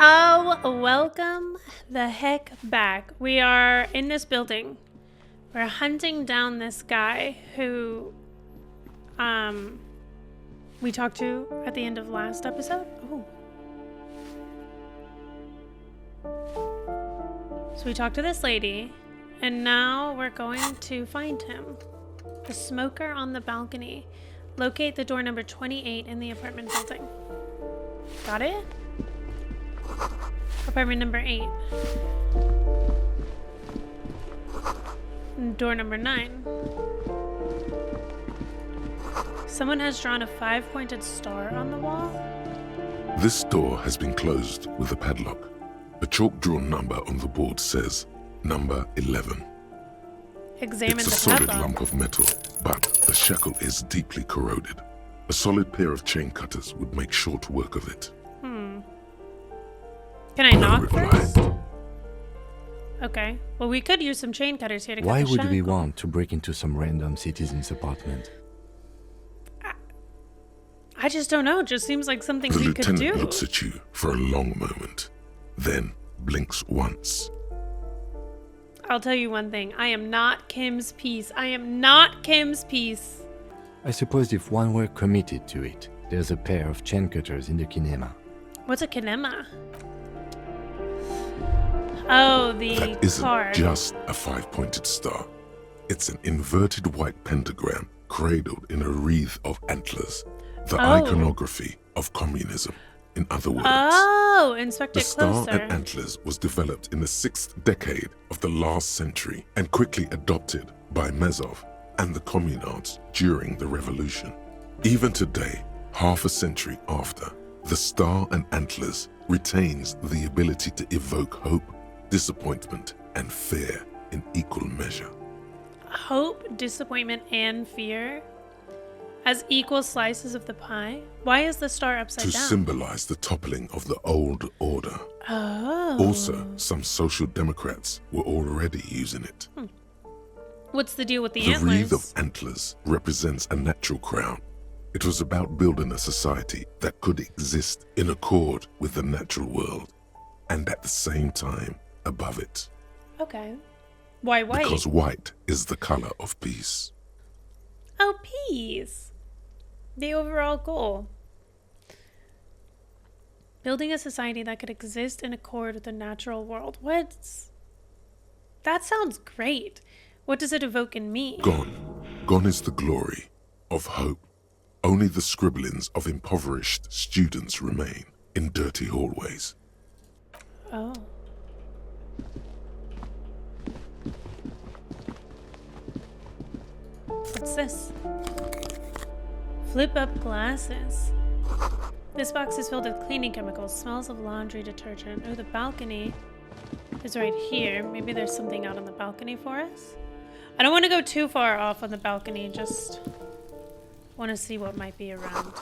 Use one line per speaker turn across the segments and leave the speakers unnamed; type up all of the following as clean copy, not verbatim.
Oh, welcome the heck back. We are in this building. We're hunting down this guy who, we talked to at the end of last episode. Ooh. So we talked to this lady, and now we're going to find him. The smoker on the balcony. Locate the door number 28 in the apartment building. Got it? Apartment number 8. Door number 9. Someone has drawn a 5-pointed star on the wall.
This door has been closed with a padlock. A chalk-drawn number on the board says number 11.
Examine
It's a
the
solid
padlock.
lump of metal, but the shackle is deeply corroded. A solid pair of chain cutters would make short work of it.
Can I
No
knock
reply.
first? Okay. Well, we could use some chain cutters here to cut
Why
the
would we
shackle.
want to break into some random citizen's apartment?
I just don't know. It just seems like something
The
we could do.
lieutenant looks at you for a long moment, then blinks once.
I'll tell you one thing. I am not Kim's piece. I am not Kim's piece.
I suppose if one were committed to it, there's a pair of chain cutters in the kinema.
What's a kinema? Oh, the
That isn't
card.
just a 5-pointed star. It's an inverted white pentagram cradled in a wreath of antlers. The
Oh.
iconography of communism. In other words,
Oh, inspect
the
it
star
closer.
and antlers was developed in the 6th decade of the last century and quickly adopted by Mazov and the communards during the revolution. Even today, half a century after, the star and antlers retains the ability to evoke hope, disappointment, and fear in equal measure.
Hope, disappointment, and fear as equal slices of the pie? Why is the star upside
To
down?
symbolize the toppling of the old order.
Oh.
Also, some social democrats were already using it.
What's the deal with the
The
antlers?
wreath of antlers represents a natural crown. It was about building a society that could exist in accord with the natural world and at the same time above it.
Okay. Why white?
Because white is the color of peace.
Oh, peace. The overall goal. Building a society that could exist in accord with the natural world. That sounds great. What does it evoke in me?
Gone is the glory of hope. Only the scribblings of impoverished students remain in dirty hallways.
Oh. What's this? Flip up glasses. This box is filled with cleaning chemicals, smells of laundry detergent. Oh, the balcony is right here. Maybe there's something out on the balcony for us. I don't want to go too far off on the balcony, just want to see what might be around.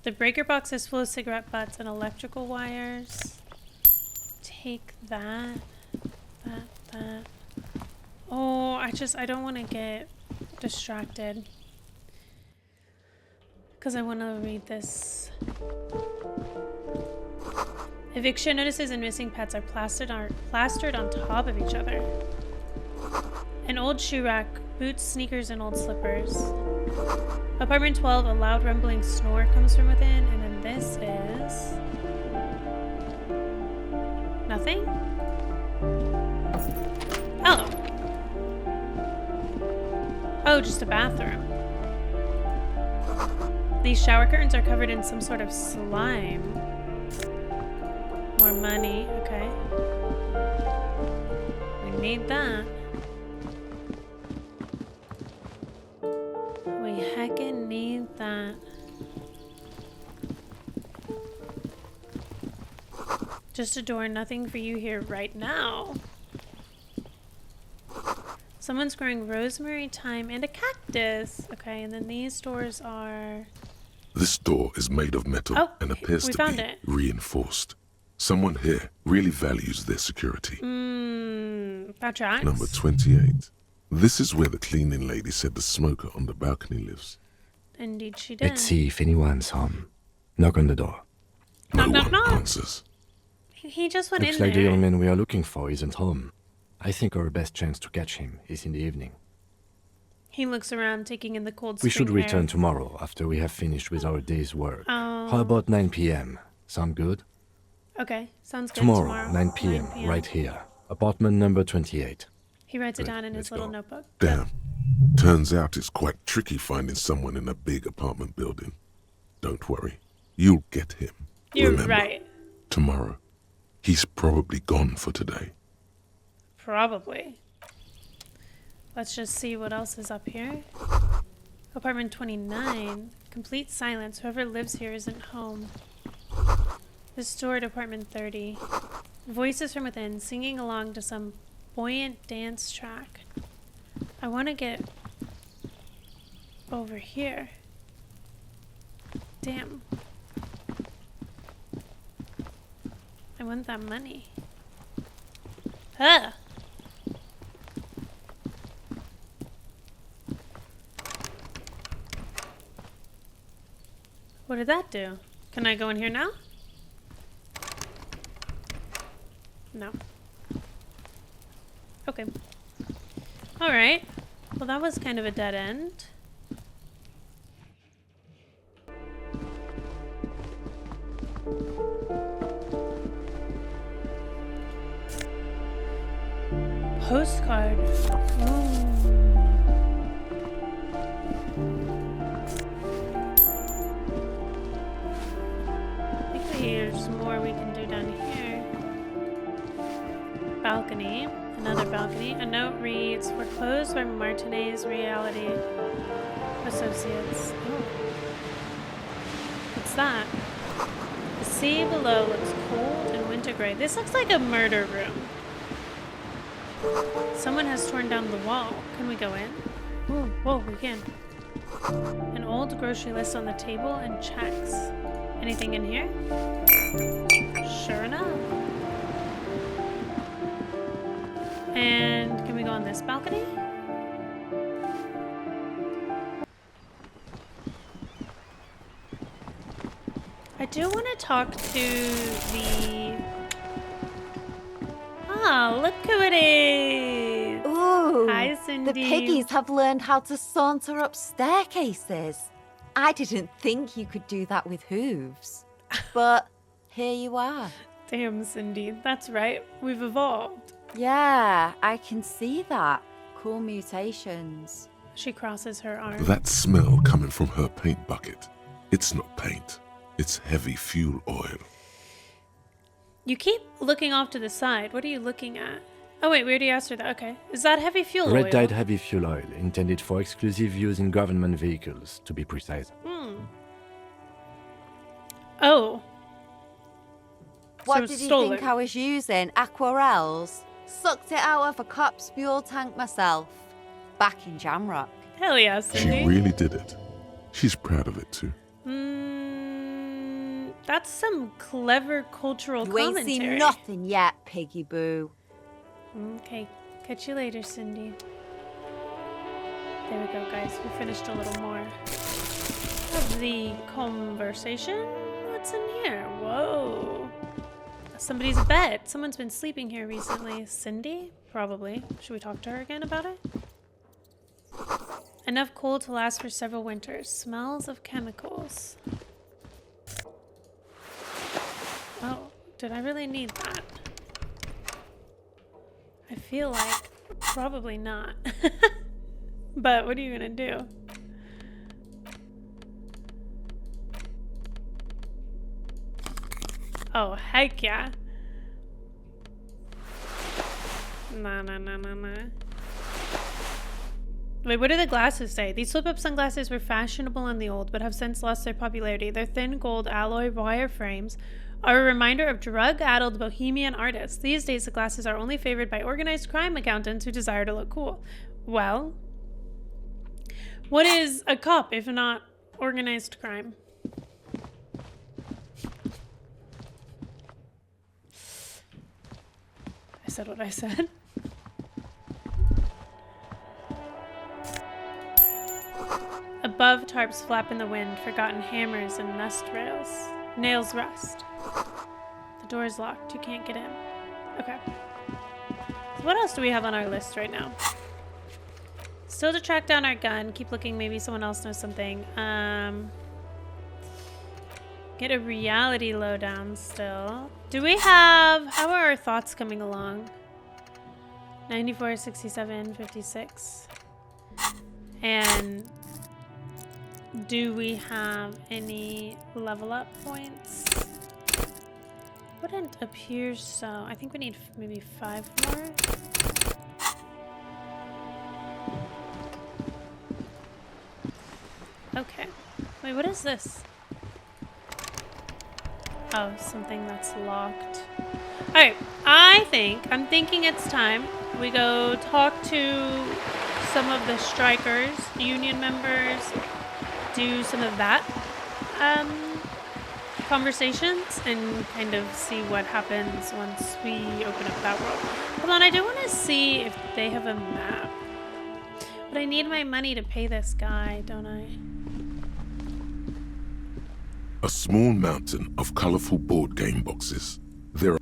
The breaker box is full of cigarette butts and electrical wires. Take that. That. Oh, I don't want to get distracted. Because I want to read this. Eviction notices and missing pets are plastered on top of each other. An old shoe rack, boots, sneakers, and old slippers. Apartment 12, a loud rumbling snore comes from within, and then this is... nothing? Oh. Oh, just a bathroom. These shower curtains are covered in some sort of slime. More money, okay. We need that. We heckin' need that. Just a door, nothing for you here right now. Someone's growing rosemary, thyme, and a cactus. Okay, and then these doors are...
This door is made of metal
Oh,
and appears
we
to
found
be
it.
reinforced. Someone here really values their security.
that tracks.
Number 28. This is where the cleaning lady said the smoker on the balcony lives.
Indeed she did.
Let's see if anyone's home. Knock on the door.
No
Knock, knock,
one
knock.
answers.
He just went
Looks
in
like the
there.
young man we are looking for isn't home. I think our best chance to catch him is in the evening.
He looks around, taking in the cold
We
spring
should return
air.
tomorrow after we have finished with our day's work.
Oh.
How about 9 p.m.? Sound good?
Okay, sounds good.
Tomorrow, 9 p.m., right here. Apartment number 28.
He writes it
Good,
down in his
let's
little
go.
notebook.
Damn. Turns out it's quite tricky finding someone in a big apartment building. Don't worry. You'll get him.
You're
Remember,
right.
tomorrow. He's probably gone for today.
Probably. Let's just see what else is up here. Apartment 29. Complete silence. Whoever lives here isn't home. Restored apartment 30. Voices from within, singing along to some buoyant dance track. I want to get over here. Damn. I want that money. Ah! What did that do? Can I go in here now? No. Okay. Alright. Well, that was kind of a dead end. Postcard. Oh. I think there's more we can do down here. Balcony. Another balcony. A note reads, foreclosed by Martinez Reality Associates. Oh. What's that? The sea below looks cold and winter gray. This looks like a murder room. Someone has torn down the wall. Can we go in? Ooh, whoa, we can. An old grocery list on the table and checks. Anything in here? Sure enough. And can we go on this balcony? I do want to talk to the... Ah, look who it is!
Ooh,
Hi, Cindy.
the piggies have learned how to saunter up staircases. I didn't think you could do that with hooves. But here you are.
Damn, Cindy. That's right. We've evolved.
Yeah, I can see that. Cool mutations.
She crosses her arms.
That smell coming from her paint bucket. It's not paint. It's heavy fuel oil.
You keep looking off to the side. What are you looking at? Oh, wait. We already asked her that. Okay. Is that heavy fuel oil?
Red dyed heavy fuel oil, intended for exclusive use in government vehicles, to be precise.
Oh.
What
So it's
did you
stolen.
think I was using? Aquarels? Sucked it out of a cop's fuel tank myself. Back in Jamrock.
Hell yeah,
She
Cindy.
really did it. She's proud of it too.
That's some clever cultural
You ain't
commentary.
seen nothing yet, piggy boo.
Okay. Catch you later, Cindy. There we go, guys. We finished a little more of the conversation. What's in here? Whoa. Somebody's bed. Someone's been sleeping here recently. Cindy? Probably. Should we talk to her again about it? Enough coal to last for several winters. Smells of chemicals. Oh, did I really need that? I feel like probably not. But what are you gonna do? Oh, heck yeah. Nah. Wait, what do the glasses say? These flip-up sunglasses were fashionable in the old, but have since lost their popularity. Their thin gold alloy wire frames are a reminder of drug-addled bohemian artists. These days, the glasses are only favored by organized crime accountants who desire to look cool. Well, what is a cop if not organized crime? I said what I said. Above, tarps flap in the wind, forgotten hammers and nails rust. The The door is locked. You can't get in. Okay. So what else do we have on our list right now? Still to track down our gun. Keep looking. Maybe someone else knows something. Get a reality lowdown still. Do we have... How are our thoughts coming along? 94, 67, 56. And do we have any level up points? Wouldn't appear so. I think we need maybe 5 more. Okay. Wait, what is this? Oh, something that's locked. Alright, I'm thinking it's time we go talk to some of the strikers, union members, do some of that conversations, and kind of see what happens once we open up that world. Hold on, I do want to see if they have a map. But I need my money to pay this guy, don't I?
A small mountain of colorful board game boxes. There are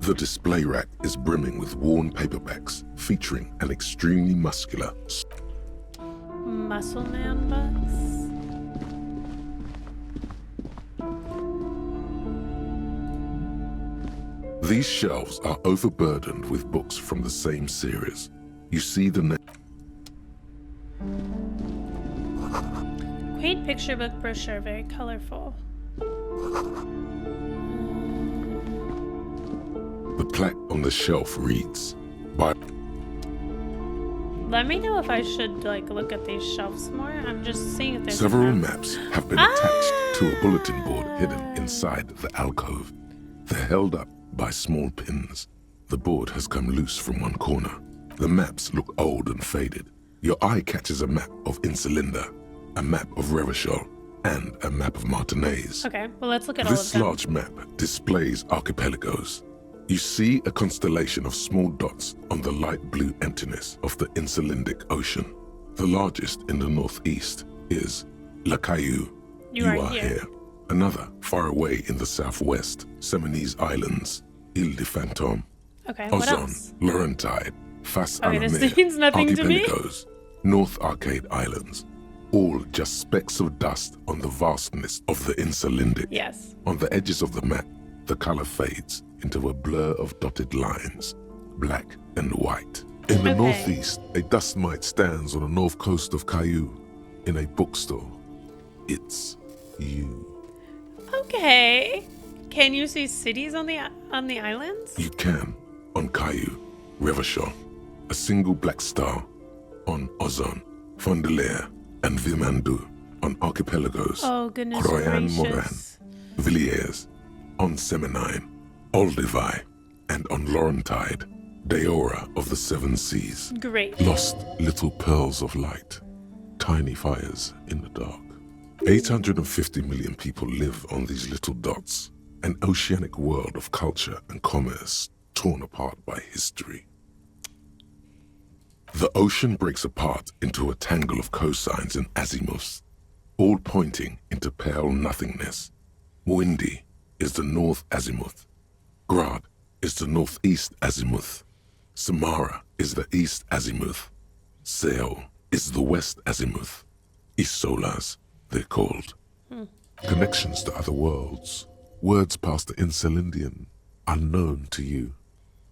The display rack is brimming with worn paperbacks featuring an extremely muscular
Muscle Man books.
These shelves are overburdened with books from the same series. You see the
Quaint picture book brochure, very colorful.
The plaque on the shelf reads, by
Let me know if I should look at these shelves more. I'm just seeing if there's
several
maps.
maps have been attached to a bulletin board hidden inside the alcove. They're held up by small pins. The board has come loose from one corner. The maps look old and faded. Your eye catches a map of Insulinda, a map of Revachol, and a map of Martinez.
Okay, well let's look at all of
This
them.
large map displays archipelagos. You see a constellation of small dots on the light blue emptiness of the Insulindic Ocean. The largest in the northeast is La Caillou.
You are here.
Another far away in the southwest, Seminese Islands, Ile de Fantôme,
Okay, what
Ozon,
else?
Laurentide, Fas
Okay, this
Alamir,
means nothing to me.
Archipelagos, North Arcade Islands, all just specks of dust on the vastness of the Insulindic.
Yes.
On the edges of the map, the color fades into a blur of dotted lines, black and white. In the
Okay.
northeast, a dust mite stands on the north coast of Caillou in a bookstore. It's you.
Okay. Can you see cities on the islands?
You can on Caillou, Revachol, a single black star on Ozon, Fondelier, and Vilmandu on archipelagos.
Oh goodness
Croyan Morin,
gracious.
Villiers, on Seminine, Olduvai, and on Laurentide, Deora of the Seven Seas.
Great.
Lost little pearls of light, tiny fires in the dark. 850 million people live on these little dots, an oceanic world of culture and commerce torn apart by history. The ocean breaks apart into a tangle of cosines and azimuths, all pointing into pale nothingness. Windy is the north azimuth. Grad is the northeast azimuth. Samara is the east azimuth. Seol is the west azimuth. Isolas, they're called. Connections to other worlds. Words past the Insulindian, unknown to you.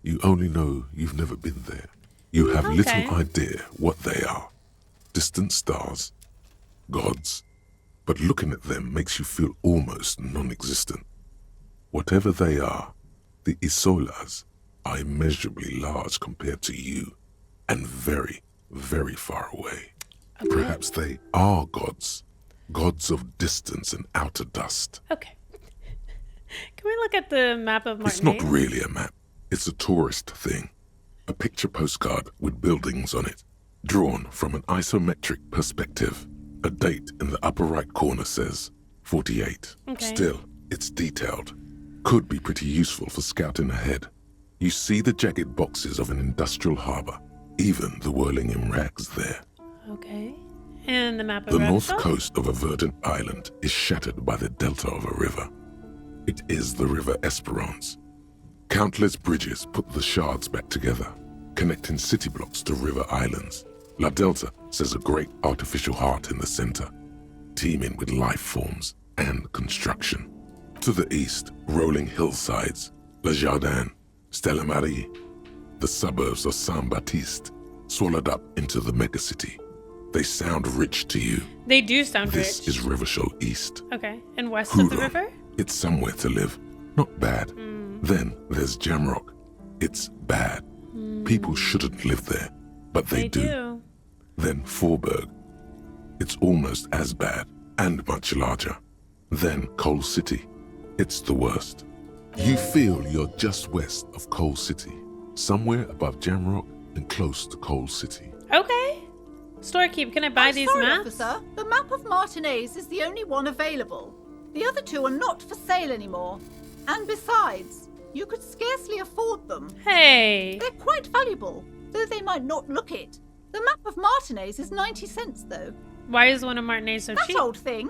You only know you've never been there. You have
Okay.
little idea what they are. Distant stars, gods, but looking at them makes you feel almost non-existent. Whatever they are, the Isolas are immeasurably large compared to you, and very, very far away.
Okay.
Perhaps they are gods, gods of distance and outer dust.
Okay. Can we look at the map of
It's
Martinique?
not really a map, it's a tourist thing. A picture postcard with buildings on it, drawn from an isometric perspective. A date in the upper right corner says 48.
Okay.
Still, it's detailed. Could be pretty useful for scouting ahead. You see the jagged boxes of an industrial harbor, even the whirling in rags there.
Okay. And the map of
The north
Revachol?
coast of a verdant island is shattered by the delta of a river. It is the River Esperance. Countless bridges put the shards back together, connecting city blocks to river islands. La Delta says a great artificial heart in the center, teeming with life forms and construction. To the east, rolling hillsides, Le Jardin, Stella Marie, the suburbs of Saint-Baptiste, swallowed up into the megacity. They sound rich to you.
They do sound
This
rich.
is Revachol East.
Okay. And west of the
Houlon,
river?
it's somewhere to live. Not bad. Then there's Jamrock. It's bad. People shouldn't live there, but they do. Then Faubourg. It's almost as bad and much larger. Then Coal City. It's the worst. You feel you're just west of Coal City, somewhere above Jamrock and close to Coal City.
Okay. Storekeep, can I buy
I'm
these
sorry,
maps?
officer. The map of Martinez is the only one available. The other two are not for sale anymore. And besides, you could scarcely afford them.
Hey.
They're quite valuable, though they might not look it. The map of Martinez is 90 cents, though.
Why is one of Martinez so
That
cheap?
old thing.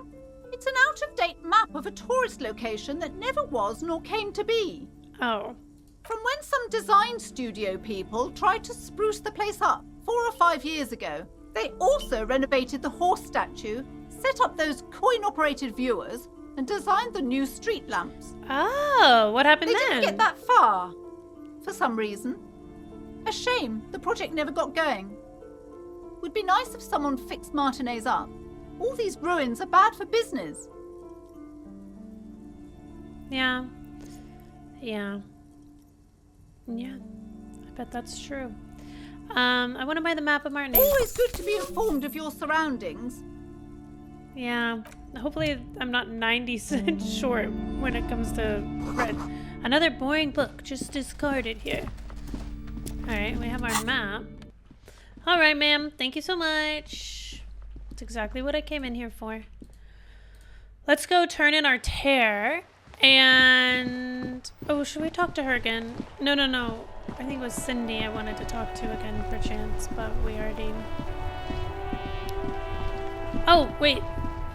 It's an out-of-date map of a tourist location that never was nor came to be.
Oh.
From when some design studio people tried to spruce the place up 4 or 5 years ago. They also renovated the horse statue, set up those coin-operated viewers, and designed the new street lamps.
Oh, what happened
They
then?
didn't get that far, for some reason. A shame the project never got going. Would be nice if someone fixed Martinez up. All these ruins are bad for business.
Yeah. Yeah. Yeah. I bet that's true. I want to buy the map of Martinez.
Always good to be informed of your surroundings.
Yeah. Hopefully I'm not 90 cents short when it comes to red. Another boring book. Just discard it here. Alright, we have our map. Alright, ma'am. Thank you so much. That's exactly what I came in here for. Let's go turn in our tear. And... oh, should we talk to her again? No. I think it was Cindy I wanted to talk to again per chance, but we already... oh, wait.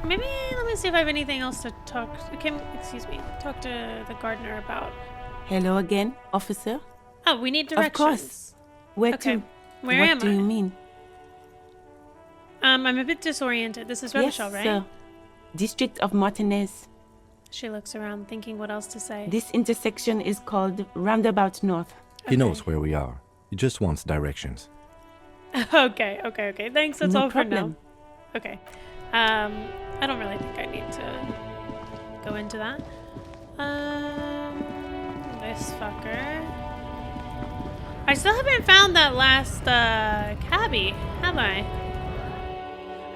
Maybe let me see if I have anything else to talk talk to the gardener about.
Hello again, officer.
Oh, we need directions.
Of course. Where
Okay.
to?
Where
what
am
do
I?
you mean?
I'm a bit disoriented. This is
Yes,
Revachol, right?
sir. District of Martinez.
She looks around thinking what else to say.
This intersection is called Roundabout North.
He knows where we are. He just wants directions.
Okay. Thanks, that's
No
all
problem.
for now. Okay. I don't really think I need to go into that. This fucker. I still haven't found that last cabbie, have I?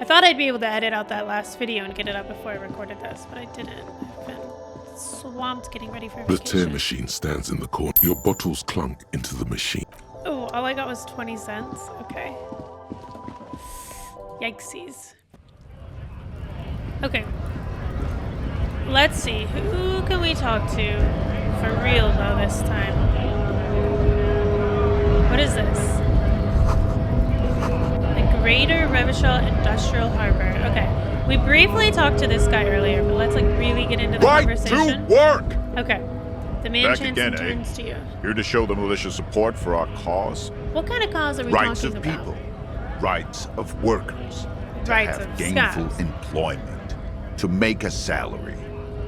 I thought I'd be able to edit out that last video and get it up before I recorded this, but I didn't. I've been swamped getting ready for
The
vacation.
tear machine stands in the corner. Your bottles clunk into the machine.
Oh, all I got was 20 cents. Okay. Yikesies. Okay. Let's see. Who can we talk to for real, though, this time? What is this? The Greater Revachol Industrial Harbor. Okay. We briefly talked to this guy earlier, but let's, like, really get into the conversation.
work!
Okay. The man
Back
Chanson
again, eh?
turns to you.
Here to show the militia support for our cause.
What kind of cause are we
Rights
talking
of
about?
people. Rights of workers. To
Rights
have
of
gainful
scabs.
employment. To make a salary.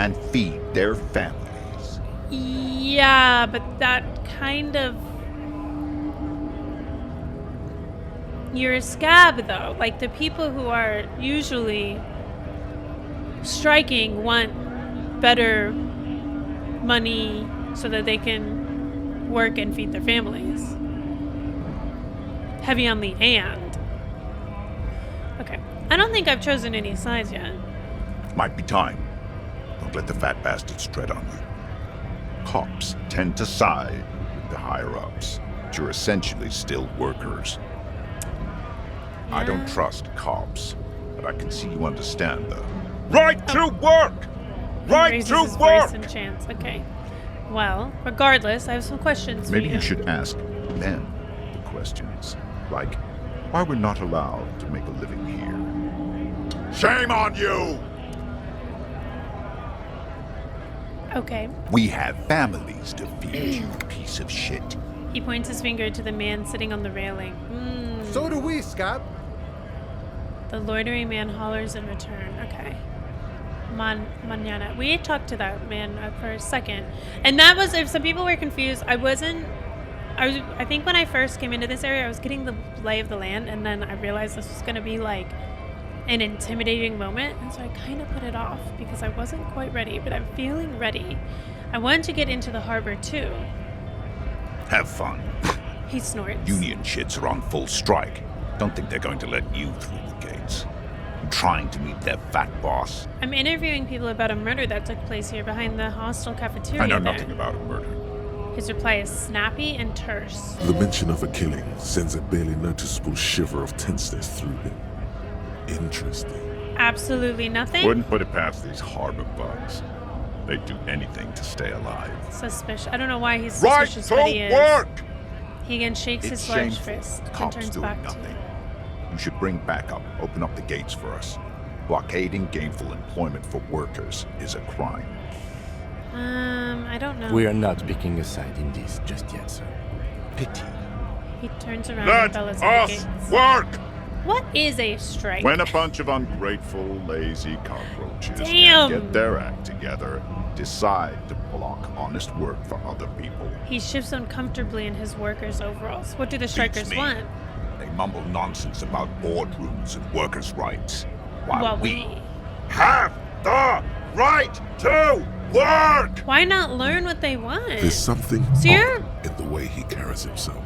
And feed their families.
Yeah, but that kind of... You're a scab, though. Like, the people who are usually striking want better money so that they can work and feed their families. Heavy on the and. Okay. I don't think I've chosen any sides yet.
Might be time. Don't let the fat bastards tread on you. Cops tend to side with the higher-ups, but you're essentially still workers. I don't trust cops, but I can see you understand the right to work! Right
Raises
to
his
work!
voice and chants. Okay. Well, regardless, I have some questions
Maybe
for
you should ask them the questions, like why we're not allowed to make a living here. Shame on you!
Okay.
We have families to feed, you piece of shit.
He points his finger to the man sitting on the railing.
So do we, Scott.
The loitering man hollers in return. Okay. Mañana. We talked to that man for a second. And that was, if some people were confused, I think when I first came into this area, I was getting the lay of the land, and then I realized this was going to be like an intimidating moment, and so I kind of put it off because I wasn't quite ready, but I'm feeling ready. I wanted to get into the harbor too.
Have fun.
He snorts.
Union shits are on full strike. Don't think they're going to let you through the gates. I'm trying to meet their fat boss.
I'm interviewing people about a murder that took place here behind the hostel cafeteria.
I know
there.
nothing about a murder.
His reply is snappy and terse.
The mention of a killing sends a barely noticeable shiver of tenseness through him. Interesting.
Absolutely nothing.
Wouldn't put it past these harbor bugs. They'd do anything to stay alive.
Suspicious. I don't know why he's
Right
suspicious,
to
but he is.
work!
He again shakes
It's
his large
shameful.
fist and
Cops
turns
doing
back to
nothing.
you.
You should bring backup. Open up the gates for us. Blockading gainful employment for workers is a crime.
I don't know.
We are not picking a side in this just yet, sir.
Pity.
He turns around and
Let
bellows at the
us
gates.
work!
What is a strike?
When a bunch of ungrateful, lazy cockroaches
Damn.
can't get their act together, decide to block honest work for other people.
He shifts uncomfortably in his workers' overalls. What do the
Beats
strikers
me.
want?
They mumble nonsense about boardrooms and workers' rights, while
Well,
we have the right to work!
Why not learn what they want?
There's something
So you're-
odd in the way he carries himself.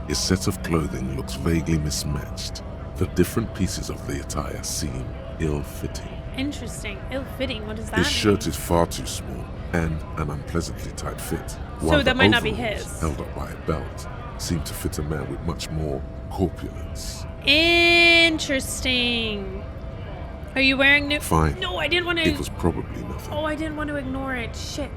His set of clothing looks vaguely mismatched. The different pieces of the attire seem ill-fitting.
Interesting. Ill-fitting. What does that
His
mean?
shirt is far too small and an unpleasantly tight fit.
So
while
that
the
might not be
overalls,
his.
held up by a belt, seem to fit a man with much more corpulence.
Interesting. Are you wearing new?
Fine.
No, I didn't want
It
to.
was probably nothing.
Oh, I didn't want to ignore it. Shit.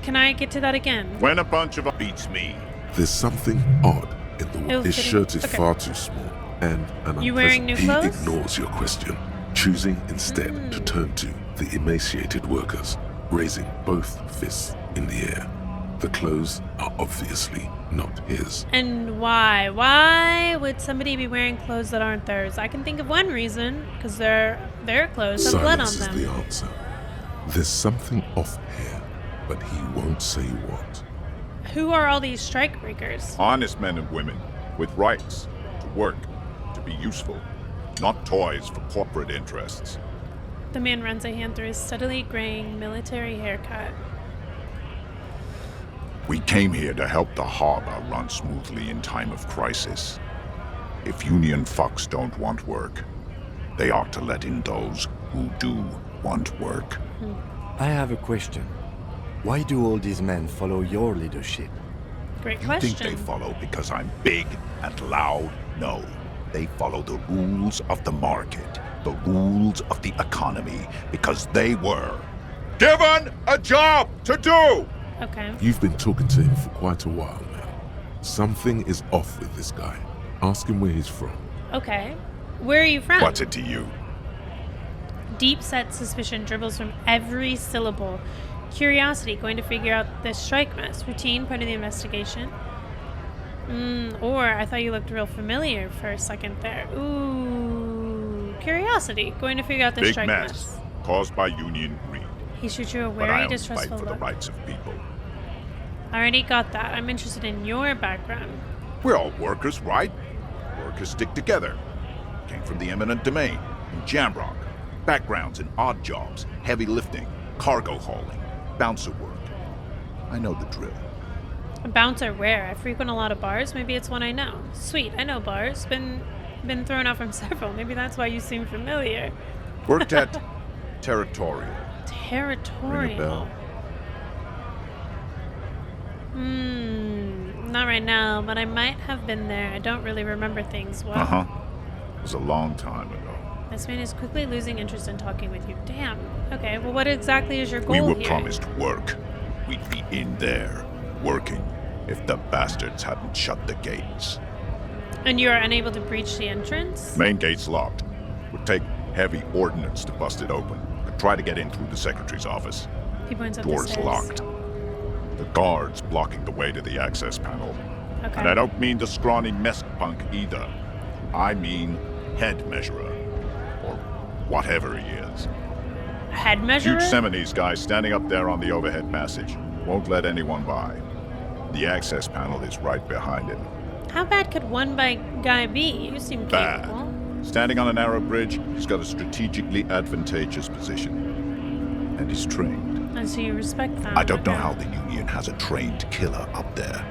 Can I get to that again?
When a bunch of beats me,
There's something odd in the way. His
Ill-fitting.
shirt is
Okay.
far too small and an
You wearing new
unpleasant. He
clothes?
ignores your question, choosing instead to turn to the emaciated workers, raising both fists in the air. The clothes are obviously not his.
And why? Why would somebody be wearing clothes that aren't theirs? I can think of one reason, because their clothes have blood on
Silence is
them.
the answer. There's something off here, but he won't say what.
Who are all these strike breakers?
honest men and women with rights to work, to be useful, not toys for corporate interests.
The man runs a hand through his steadily graying military haircut.
We came here to help the harbor run smoothly in time of crisis. If union fucks don't want work, they ought to let in those who do want work.
I have a question. Why do all these men follow your leadership?
Great
You
question.
think they follow because I'm big and loud? No. They follow the rules of the market, the rules of the economy, because they were given a job to do!
Okay.
You've been talking to him for quite a while now. Something is off with this guy. Ask him where he's from.
Okay. Where are you from?
What's it to you?
Deep-set suspicion dribbles from every syllable. Curiosity, going to figure out this strike mess. Routine, part of the investigation. Or I thought you looked real familiar for a second there. Ooh. Curiosity, going to figure out this
Big
strike
mess caused by union greed.
He shoots you a
But I
wary,
only fight
distrustful
for the
look.
rights of people.
I already got that. I'm interested in your background.
We're all workers, right? Workers stick together. Came from the eminent domain, in Jamrock. Backgrounds in odd jobs, heavy lifting, cargo hauling, bouncer work. I know the drill.
A bouncer where? I frequent a lot of bars. Maybe it's one I know. Sweet, I know bars. Been thrown out from several. Maybe that's why you seem familiar.
Worked at Territorial.
Territorial.
Ring a bell?
Not right now, but I might have been there. I don't really remember things well.
Uh-huh. It was a long time ago.
This man is quickly losing interest in talking with you. Damn. Okay, well, what exactly is your goal
We were
here?
promised work. We'd be in there, working, if the bastards hadn't shut the gates.
And you are unable to breach the entrance?
Main gate's locked. Would take heavy ordnance to bust it open. But try to get in through the secretary's office.
He points up the
Door's
stairs.
locked. The guard's blocking the way to the access panel.
Okay.
And I don't mean the scrawny mess punk either. I mean head measurer. Or whatever he is.
A head measurer?
Huge Seminese guy standing up there on the overhead passage. Won't let anyone by. The access panel is right behind him.
How bad could one guy be? You seem
Bad.
capable.
Standing on a narrow bridge, he's got a strategically advantageous position. And he's trained.
And so you respect that.
I don't know
okay.
how the Union has a trained killer up there.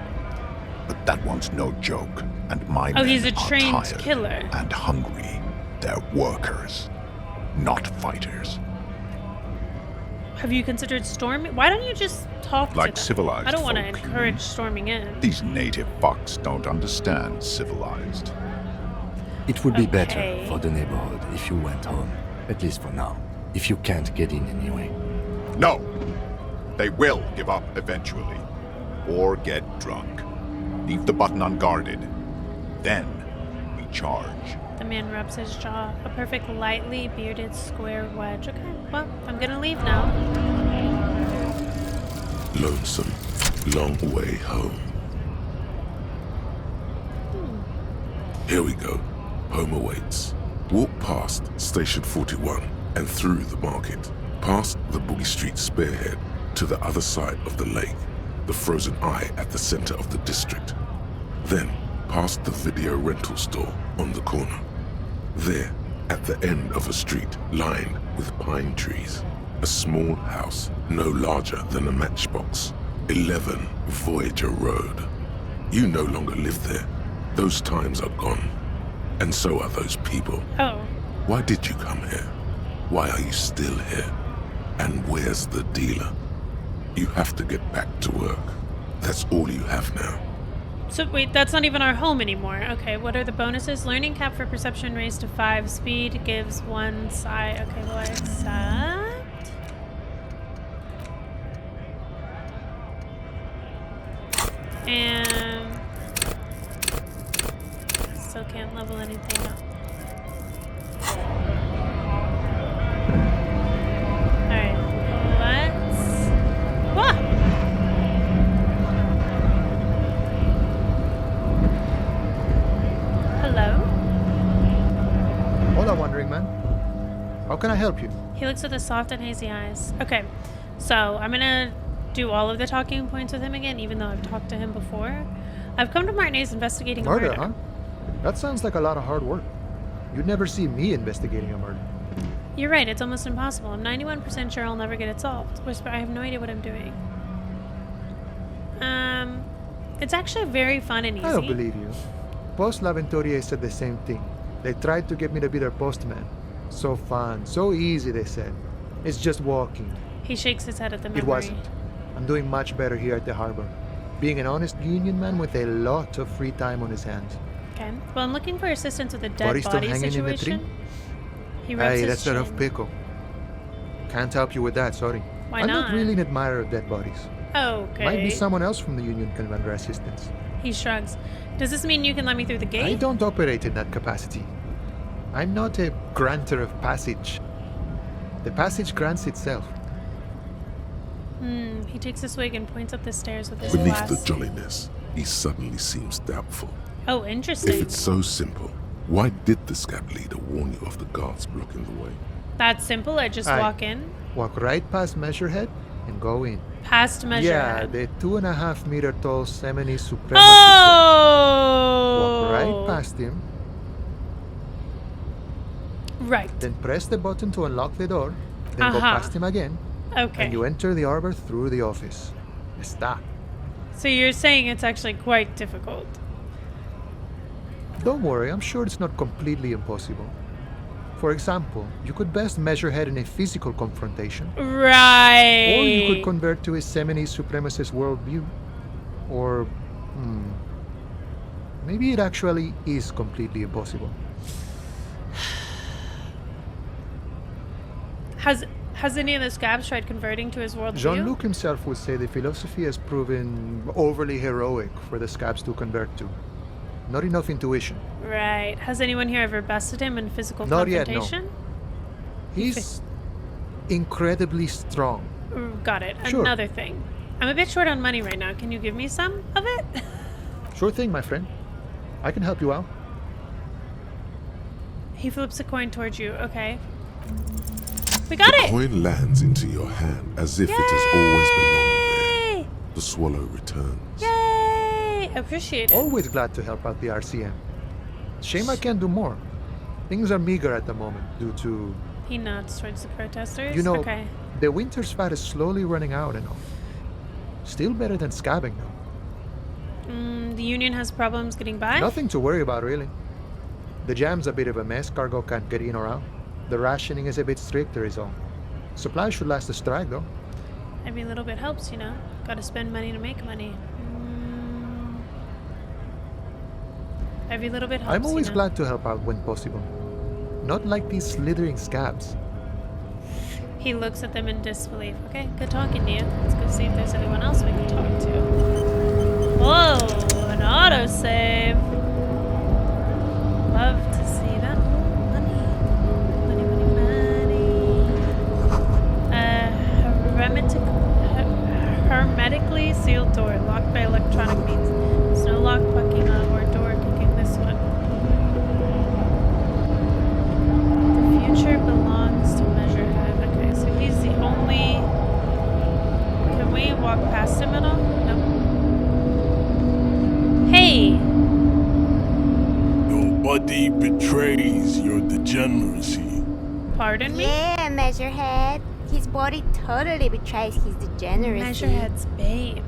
But that one's no joke. And my men
he's a
are
trained
tired
killer.
and hungry. They're workers, not fighters.
Have you considered storming? Why don't you just talk
Like
to them?
civilized
I don't want to
folk, you
encourage
mean?
storming in.
These native fucks don't understand civilized.
It would be
Okay.
better for the neighborhood if you went home, at least for now, if you can't get in anyway.
No! They will give up eventually. Or get drunk. Leave the button unguarded. Then we charge.
The man rubs his jaw. A perfect lightly bearded square wedge. Okay, well, I'm gonna leave now.
Lonesome, long way home. Here we go. Home awaits. Walk past Station 41 and through the market, past the Boogie Street spearhead to the other side of the lake, the frozen eye at the center of the district. Then past the video rental store on the corner. There, at the end of a street lined with pine trees, a small house no larger than a matchbox. 11 Voyager Road. You no longer live there. Those times are gone. And so are those people.
Oh,
Why did you come here? Why are you still here? And where's the dealer? You have to get back to work. That's all you have now.
so wait, that's not even our home anymore. Okay, what are the bonuses? Learning cap for perception raised to 5. Speed gives 1 psi. Okay, well, I accept. And still can't level anything up. Alright, let's... Whoa! Hello?
Hola, wandering man. How can I help you?
He looks with his soft and hazy eyes. Okay, so I'm gonna do all of the talking points with him again, even though I've talked to him before. I've come to Martinez investigating a
Murder,
murder.
huh? That sounds like a lot of hard work. You'd never see me investigating a murder.
You're right, it's almost impossible. I'm 91% sure I'll never get it solved. I have no idea what I'm doing. It's actually very fun and easy.
I don't believe you. Post L'Aventurier said the same thing. They tried to get me to be their postman. So fun, so easy, they said. It's just walking.
He shakes his head at the memory.
It wasn't. I'm doing much better here at the harbor. Being an honest union man with a lot of free time on his hands.
Okay. Well, I'm looking for assistance with a dead
Body still
body
hanging in the
situation.
tree?
He rubs
Hey,
his
that's a rough
chin.
pickle. Can't help you with that, sorry.
Why
I'm
not?
not really an admirer of dead bodies.
Okay.
Might be someone else from the union can render assistance.
He shrugs. Does this mean you can let me through the gate?
I don't operate in that capacity. I'm not a granter of passage. The passage grants itself.
He takes a swig and points up the stairs with his
Beneath
glass.
the jolliness, he suddenly seems doubtful.
Oh, interesting.
If it's so simple, why did the scab leader warn you of the guards blocking the way?
That's simple. I just
Aye.
walk in.
Walk right past Measurehead and go in.
Past measure.
Yeah, the 2.5 meter tall Semini supremacist.
Oh!
Walk right past him,
Right.
then press the button to unlock the door, then go
Uh-huh.
past him again,
Okay.
and you enter the arbor through the office. Está.
So you're saying it's actually quite difficult.
Don't worry, I'm sure it's not completely impossible. For example, you could best Measurehead in a physical confrontation,
Right.
or you could convert to a Semini supremacist worldview. Or, maybe it actually is completely impossible.
Has any of the scabs tried converting to his worldview?
Jean-Luc himself would say the philosophy has proven overly heroic for the scabs to convert to. Not enough intuition.
Right. Has anyone here ever bested him in physical
Not yet, no.
confrontation?
He's incredibly strong.
Got it.
Sure.
Another thing. I'm a bit short on money right now. Can you give me some of it?
Sure thing, my friend. I can help you out.
He flips a coin towards you. Okay. We got
The
it!
coin lands into your hand as if it has always belonged there.
Yay!
The swallow returns.
Yay! Appreciate it.
Always glad to help out the RCM. Shame I can't do more. Things are meager at the moment due to,
He nods towards the protesters.
you know,
Okay.
the winter's fat is slowly running out and all. Still better than scabbing though.
The Union has problems getting by?
Nothing to worry about really. The jam's a bit of a mess, cargo can't get in or out. The rationing is a bit stricter is all. Supplies should last the strike though.
Every little bit helps, you know. Gotta spend money to make money. Every little bit helps.
I'm always
you know?
glad to help out when possible. Not like these slithering scabs.
He looks at them in disbelief. Okay, good talking to you. Let's go see if there's anyone else we can talk to. Whoa, an autosave. Love to see that. Money. Money, money, money. Hermetically sealed door, locked by electronic means. There's no lock pucking or door kicking this one. The future belongs to Measurehead. Okay, so he's the only. Can we walk past him at all? No. Hey!
Your body betrays your degeneracy.
Pardon me?
Yeah, Measurehead. His body totally betrays his degeneracy.
Measurehead's babe.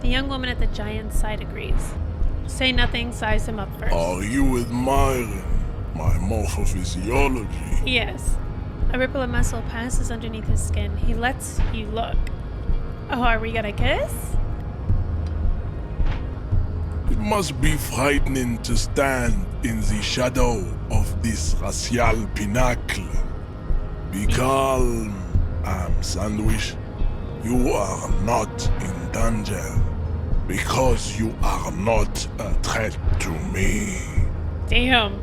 The young woman at the giant's side agrees. Say nothing, size him up first.
Are you admiring my morphophysiology?
Yes. A ripple of muscle passes underneath his skin. He lets you look. Oh, are we gonna kiss?
It must be frightening to stand in the shadow of this racial pinnacle. Be calm, Sandwich. You are not in danger because you are not a threat to me.
Damn.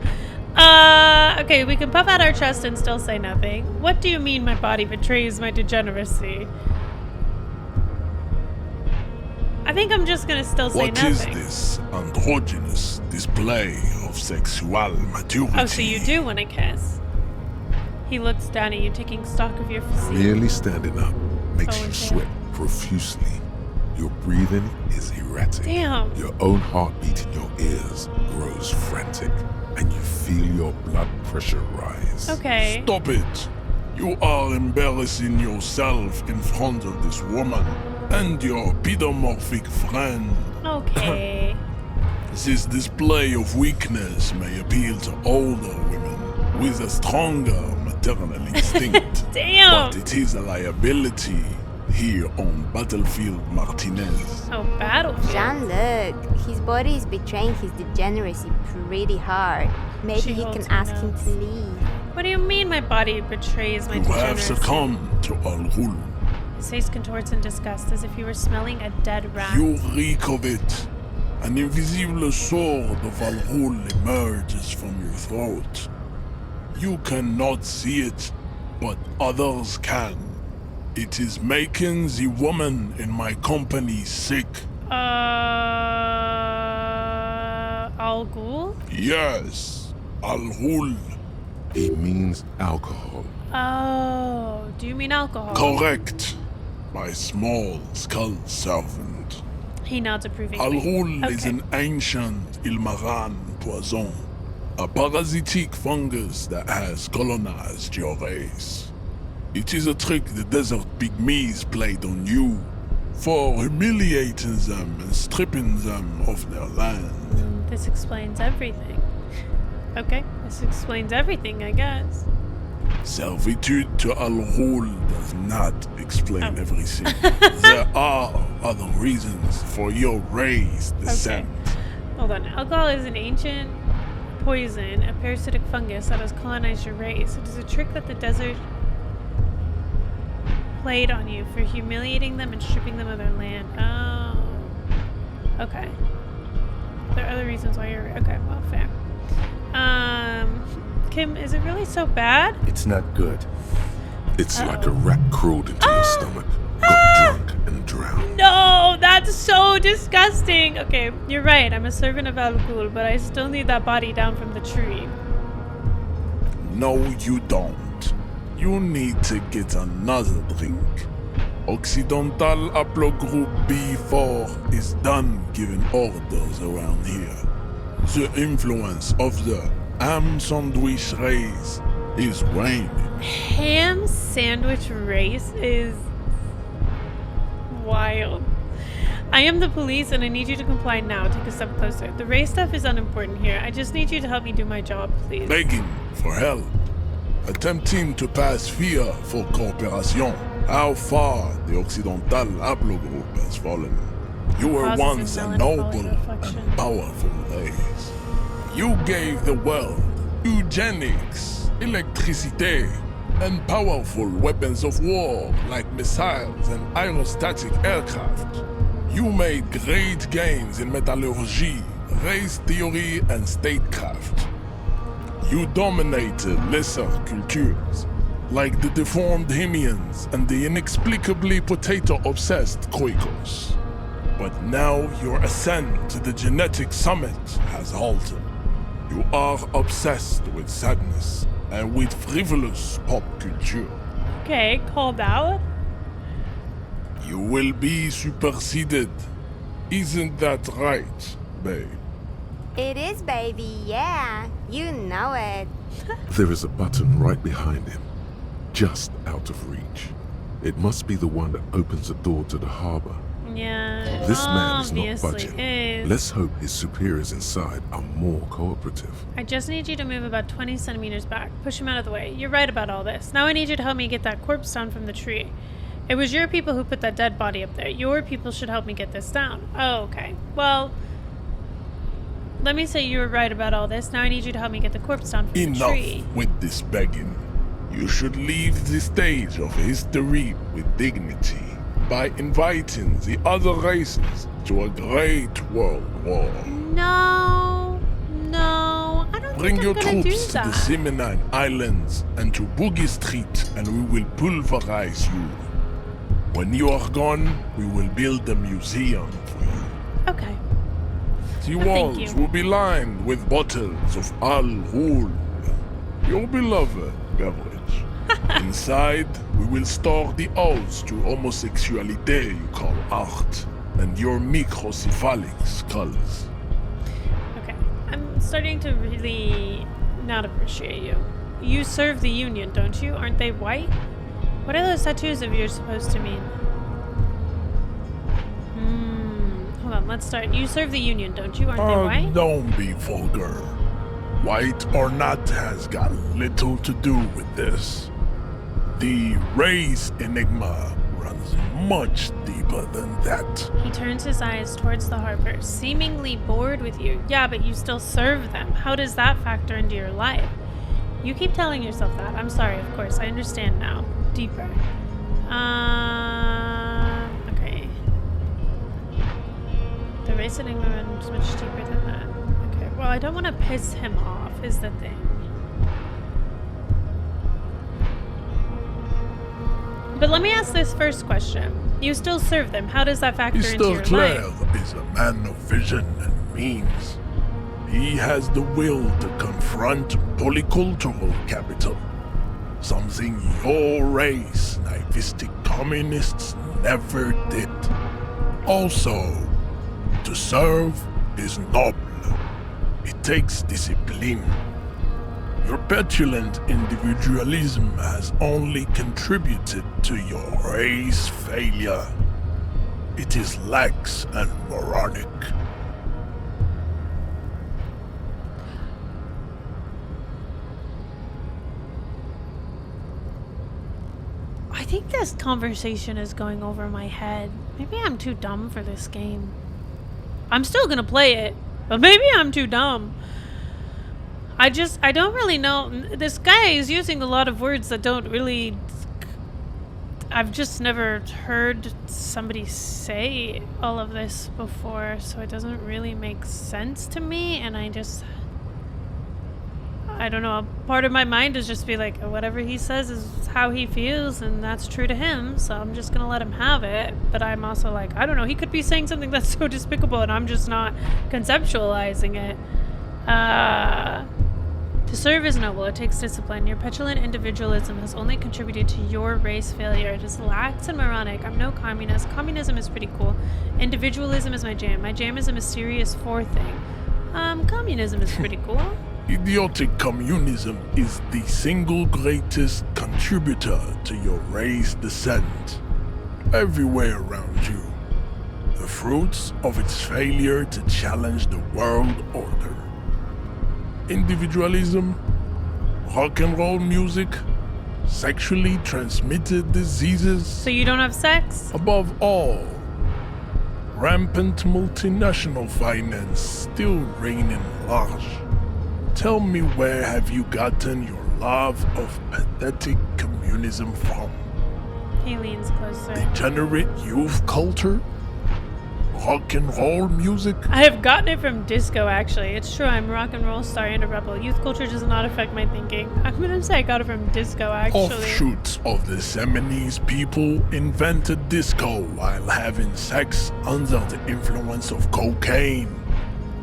Okay, we can puff out our chest and still say nothing. What do you mean my body betrays my degeneracy? I think I'm just gonna still say
What is
nothing.
this androgynous display of sexual maturity?
Oh, so you do want to kiss? He looks down at you, taking stock of your physique.
Merely standing up makes
Oh,
you
okay.
sweat profusely. Your breathing is erratic.
Damn.
Your own heartbeat in your ears grows frantic, and you feel your blood pressure rise.
Okay.
Stop it! You are embarrassing yourself in front of this woman and your pedomorphic friend.
Okay.
This display of weakness may appeal to older women with a stronger maternal instinct.
Damn.
But it is a liability here on Battlefield Martinez.
Oh, battlefield.
Jean-Luc, his body is betraying his degeneracy pretty hard. Maybe
She
you
holds
can
her
ask him
nose.
to leave.
What do you mean my body betrays my
You have
degeneracy?
succumbed to Al Ghul.
His face contorts in disgust, as if you were smelling a dead rat.
You reek of it. An invisible sword of Al Ghul emerges from your throat. You cannot see it, but others can. It is making the woman in my company sick.
Al Ghul?
Yes, Al Ghul.
He means alcohol.
Oh, do you mean alcohol?
Correct. My small skull servant.
He nods approvingly.
Al Ghul is
Okay.
an ancient Ilmaran poison, a parasitic fungus that has colonized your race. It is a trick the desert pygmies played on you for humiliating them and stripping them of their land.
This explains everything. Okay, this explains everything, I guess.
Servitude to Al Ghul does not explain
Oh.
everything. There are other reasons for your race descent.
Hold on. Alcohol is an ancient poison, a parasitic fungus that has colonized your race. It is a trick that the desert played on you for humiliating them and stripping them of their land. Oh. Okay. There are other reasons why you're... Okay, well, fair. Kim, is it really so bad?
It's not good.
It's like a rat crawled into your stomach, got drunk and drowned.
No, that's so disgusting. Okay, you're right. I'm a servant of Al Ghul, but I still need that body down from the tree.
No, you don't. You need to get another drink. Occidental Haplogroup B4 is done giving orders around here. The influence of the ham sandwich race is waning.
Ham sandwich race is wild. I am the police and I need you to comply now. Take a step closer. The race stuff is unimportant here. I just need you to help me do my job, please.
Begging for help. Attempting to pass fear for cooperation. How far the Occidental Haplogroup has fallen. You were
Processing
once a
melancholy
noble
reflection.
and powerful race. You gave the world eugenics, electricity, and powerful weapons of war like missiles and aerostatic aircraft. You made great gains in metallurgy, race theory, and statecraft. You dominated lesser cultures, like the deformed Hemians and the inexplicably potato-obsessed Quakers. But now your ascent to the genetic summit has halted. You are obsessed with sadness and with frivolous pop culture.
Okay, called out.
You will be superseded. Isn't that right, babe?
It is, baby, yeah. You know it.
There is a button right behind him, just out of reach. It must be the one that opens the door to the harbor.
Yeah,
This man is not
obviously
budging.
is.
Let's hope his superiors inside are more cooperative.
I just need you to move about 20 centimeters back. Push him out of the way. You're right about all this. Now I need you to help me get that corpse down from the tree. It was your people who put that dead body up there. Your people should help me get this down. Oh, okay. Well, let me say you were right about all this. Now I need you to help me get the corpse down from the
Enough
tree.
with this begging. You should leave the stage of history with dignity by inviting the other races to a great world war.
No, I don't
Bring
think
your
I'm gonna do
troops to the
that.
Seminine Islands and to Boogie Street, and we will pulverize you. When you are gone, we will build a museum for you.
Okay.
The
Thank
walls
you.
will be lined with bottles of Al Ghul, your beloved beverage. Inside, we will store the odes to homosexuality you call art, and your microcephalic skulls.
Okay. I'm starting to really not appreciate you. You serve the Union, don't you? Aren't they white? What are those tattoos of yours supposed to mean? Hold on, let's start. You serve the Union, don't you? Aren't they white?
Don't be vulgar. White or not has got little to do with this. The race enigma runs much deeper than that.
He turns his eyes towards the harbor, seemingly bored with you. Yeah, but you still serve them. How does that factor into your life? You keep telling yourself that. I'm sorry, of course. I understand now. Deeper. Okay. The race enigma runs much deeper than that. Okay, well, I don't want to piss him off, is the thing. But let me ask this first question. You still serve them. How does that factor into
Mr.
your
Clare
life?
is a man of vision and means. He has the will to confront polycultural capital, something your race, naivistic communists, never did. Also, to serve is noble. It takes discipline. Your petulant individualism has only contributed to your race failure. It is lax and moronic.
I think this conversation is going over my head. Maybe I'm too dumb for this game. I'm still gonna play it, but maybe I'm too dumb. I don't really know. This guy is using a lot of words that don't really... I've just never heard somebody say all of this before, so it doesn't really make sense to me, and I I don't know. Part of my mind is just be like, whatever he says is how he feels, and that's true to him. So I'm just gonna let him have it. But I'm also like, I don't know. He could be saying something that's so despicable, and I'm just not conceptualizing it. To serve is noble. It takes discipline. Your petulant individualism has only contributed to your race failure. It is lax and moronic. I'm no communist. Communism is pretty cool. Individualism is my jam. My jam is a mysterious fourth thing. Communism is pretty cool.
Idiotic communism is the single greatest contributor to your race descent. Everywhere around you. The fruits of its failure to challenge the world order. Individualism, rock and roll music, sexually transmitted diseases.
So you don't have sex?
Above all, rampant multinational finance still reigning large. Tell me, where have you gotten your love of pathetic communism from?
He leans closer.
Degenerate youth culture? Rock and roll music?
I have gotten it from disco, actually. It's true, I'm a rock and roll star and a rebel. Youth culture does not affect my thinking. I'm gonna say I got it from disco, actually.
Offshoots of the Seminoles people invented disco while having sex under the influence of cocaine.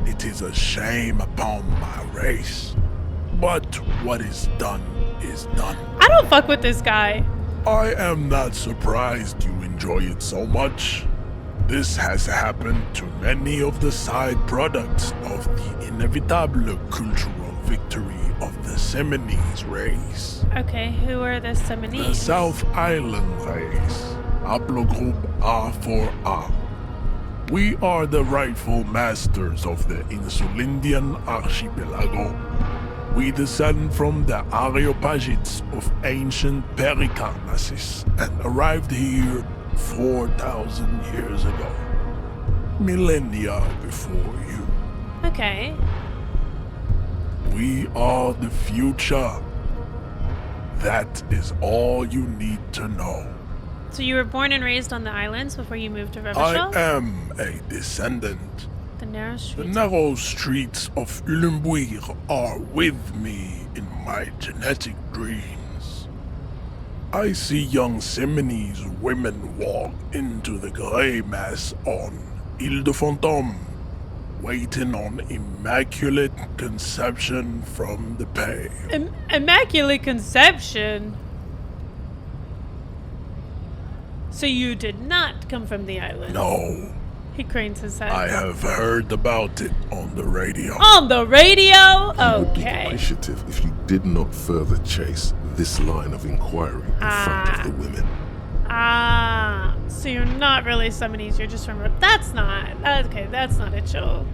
It is a shame upon my race. But what is done is done.
I don't fuck with this guy.
I am not surprised you enjoy it so much. This has happened to many of the side products of the inevitable cultural victory of the Seminoles race.
Okay, who are the Seminoles?
The South Island race, haplogroup A4A. We are the rightful masters of the Insulindian archipelago. We descend from the Areopagites of ancient Pericarnassus and arrived here 4,000 years ago. Millennia before you.
Okay.
We are the future. That is all you need to know.
So you were born and raised on the islands before you moved to
I
Revachol?
am a descendant.
The narrow
The
streets.
narrow streets of Ulembuir are with me in my genetic dreams. I see young Seminoles women walk into the grey mass on Ile de Fantôme, waiting on immaculate conception from the pale.
Immaculate conception? So you did not come from the island?
No,
He cranes his head.
I have heard about it on the radio.
On the radio?
You would be
Okay.
appreciative if you did not further chase this line of inquiry in front of the women.
Ah, so you're not really Seminoles, you're just from... That's not... Okay, that's not a chill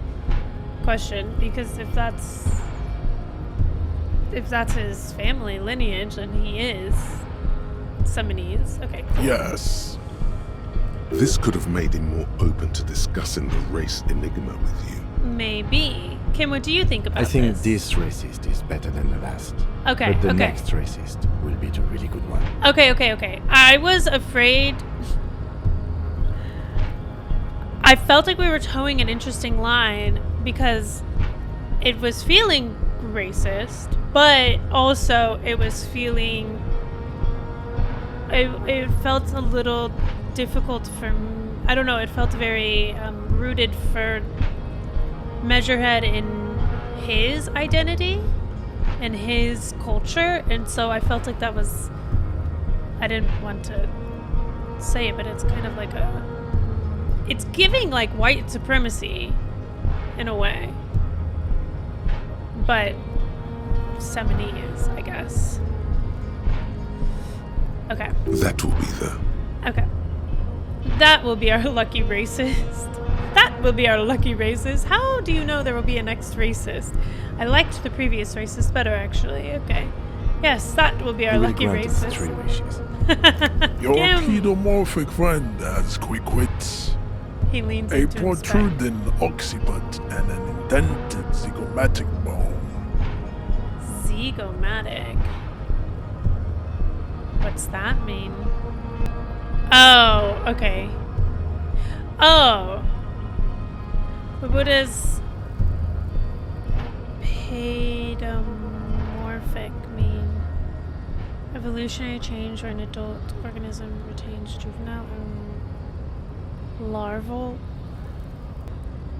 question, because if that's his family lineage, then he is Seminoles. Okay, cool.
Yes.
This could have made him more open to discussing the race enigma with you.
Maybe. Kim, what do you think about
I think
this?
this racist is better than the last.
Okay,
But the
okay.
next racist will be the really good one.
Okay. I was afraid... I felt like we were towing an interesting line because it was feeling racist, but also it was feeling... It felt a little difficult for... I don't know, it felt very rooted for Measurehead in his identity and his culture, and so I felt like that was... I didn't want to say it, but it's kind of like a... It's giving like white supremacy in a way. But Seminoles, I guess. Okay.
That will be the...
Okay. That will be our lucky racist. That will be our lucky racist. How do you know there will be a next racist? I liked the previous racist better, actually. Okay. Yes, that will be our
You will
lucky
grant us
racist.
3 wishes.
Your
Kim.
pedomorphic friend has quick wits,
He leans
a
into inspect.
protruding occiput, and an indented zygomatic bone.
Zygomatic. What's that mean? Oh, okay. Oh. But what is pedomorphic? Evolutionary change where an adult organism retains juvenile and larval.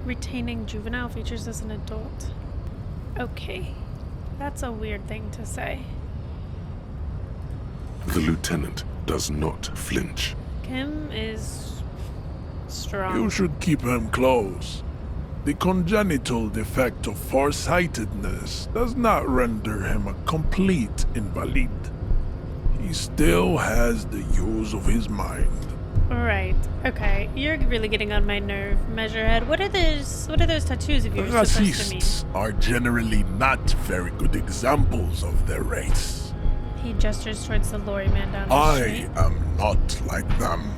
Retaining juvenile features as an adult. Okay. That's a weird thing to say.
The lieutenant does not flinch.
Kim is strong.
You should keep him close. The congenital defect of farsightedness does not render him a complete invalid. He still has the use of his mind.
Right. Okay. You're really getting on my nerve, Measurehead. What are those tattoos of yours supposed to mean?
Racists are generally not very good examples of their race.
He gestures towards the lorry man down the street.
I am not like them.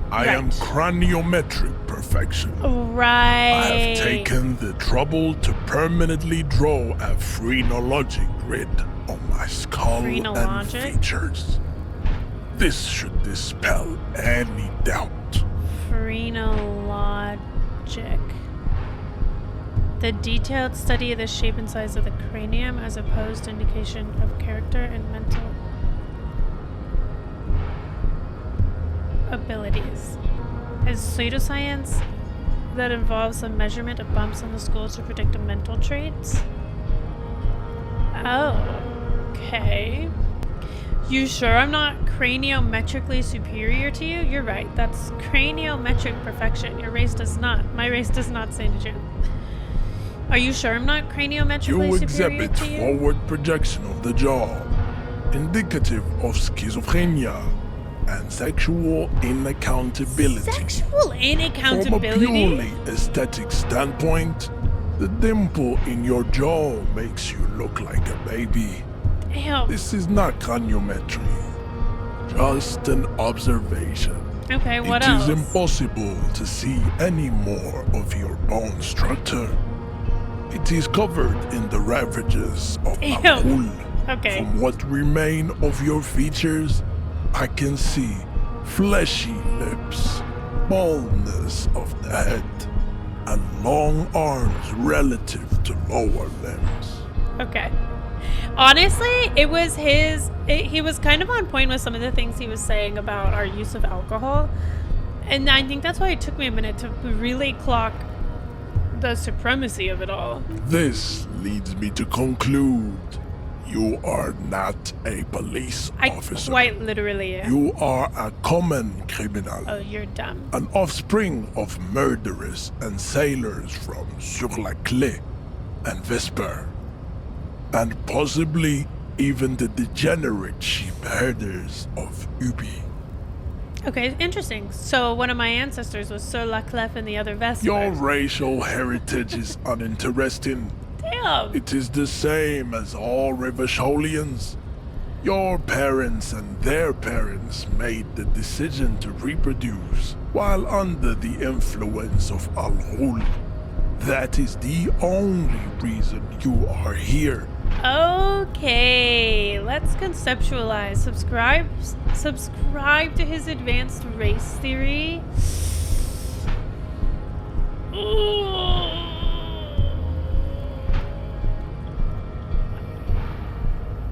I am
Right.
craniometric perfection.
Right.
I have taken the trouble to permanently draw a phrenologic grid on my skull and
Phrenologic?
features. This should dispel any doubt.
Phrenologic. The detailed study of the shape and size of the cranium as opposed to indication of character and mental abilities. Is pseudoscience that involves the measurement of bumps on the skull to predict a mental traits? Oh, okay. You sure I'm not craniometrically superior to you? You're right. That's craniometric perfection. Your race does not. My race does not stand a chance. Are you sure I'm not craniometrically
You
superior
exhibit
to you?
forward projection of the jaw, indicative of schizophrenia and sexual inaccountability.
Sexual
From a
inaccountability?
purely aesthetic standpoint, the dimple in your jaw makes you look like a baby.
Ew.
This is not craniometry, just an observation.
Okay, what
It
else?
is impossible to see any more of your bone structure. It is covered in the ravages of
Ew.
Al-Ghul.
Okay.
From what remain of your features, I can see fleshy lips, baldness of the head, and long arms relative to lower limbs.
Okay. Honestly, it was he was kind of on point with some of the things he was saying about our use of alcohol. And I think that's why it took me a minute to really clock the supremacy of it all.
This leads me to conclude you are not a police
I
officer.
quite literally am.
You are a common criminal.
Oh, you're dumb.
An offspring of murderers and sailors from Sur la Clé and Vesper. And possibly even the degenerate sheep herders of Ubi.
Okay, interesting. So one of my ancestors was Sir Laclef and the other Vesper.
Your racial heritage is uninteresting.
Damn.
It is the same as all Rivasholians. Your parents and their parents made the decision to reproduce while under the influence of Al-Ghul. That is the only reason you are here.
Okay, let's conceptualize. Subscribe to his advanced race theory.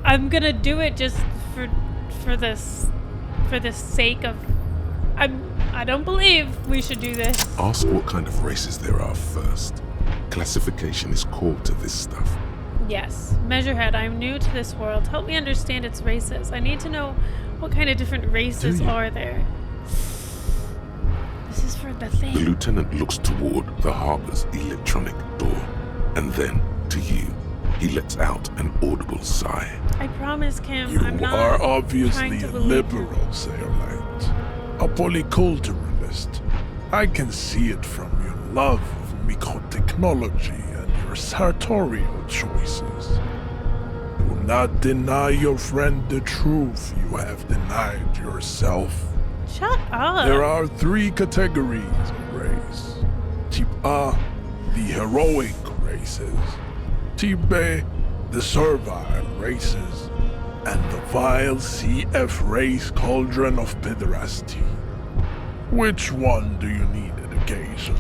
I'm gonna do it just for the sake of. I don't believe we should do this.
Ask what kind of races there are first. Classification is core to this stuff.
Yes, Measurehead, I'm new to this world. Help me understand its races. I need to know what kind of different races
you?
are there. This is for the
The
thing.
lieutenant looks toward the harbor's electronic door, and then to you. He lets out an audible sigh.
I promise, Kim,
You
I'm not
are
trying
obviously
to
a
believe
liberal, Sayolite. A polyculturalist. I can see it from your love of microtechnology and your sartorial choices. Do not deny your friend the truth you have denied yourself.
Shut up.
There are 3 categories of race. Type A, the heroic races. Type B, the servile races. And the vile CF race cauldron of pederasty. Which one do you need education?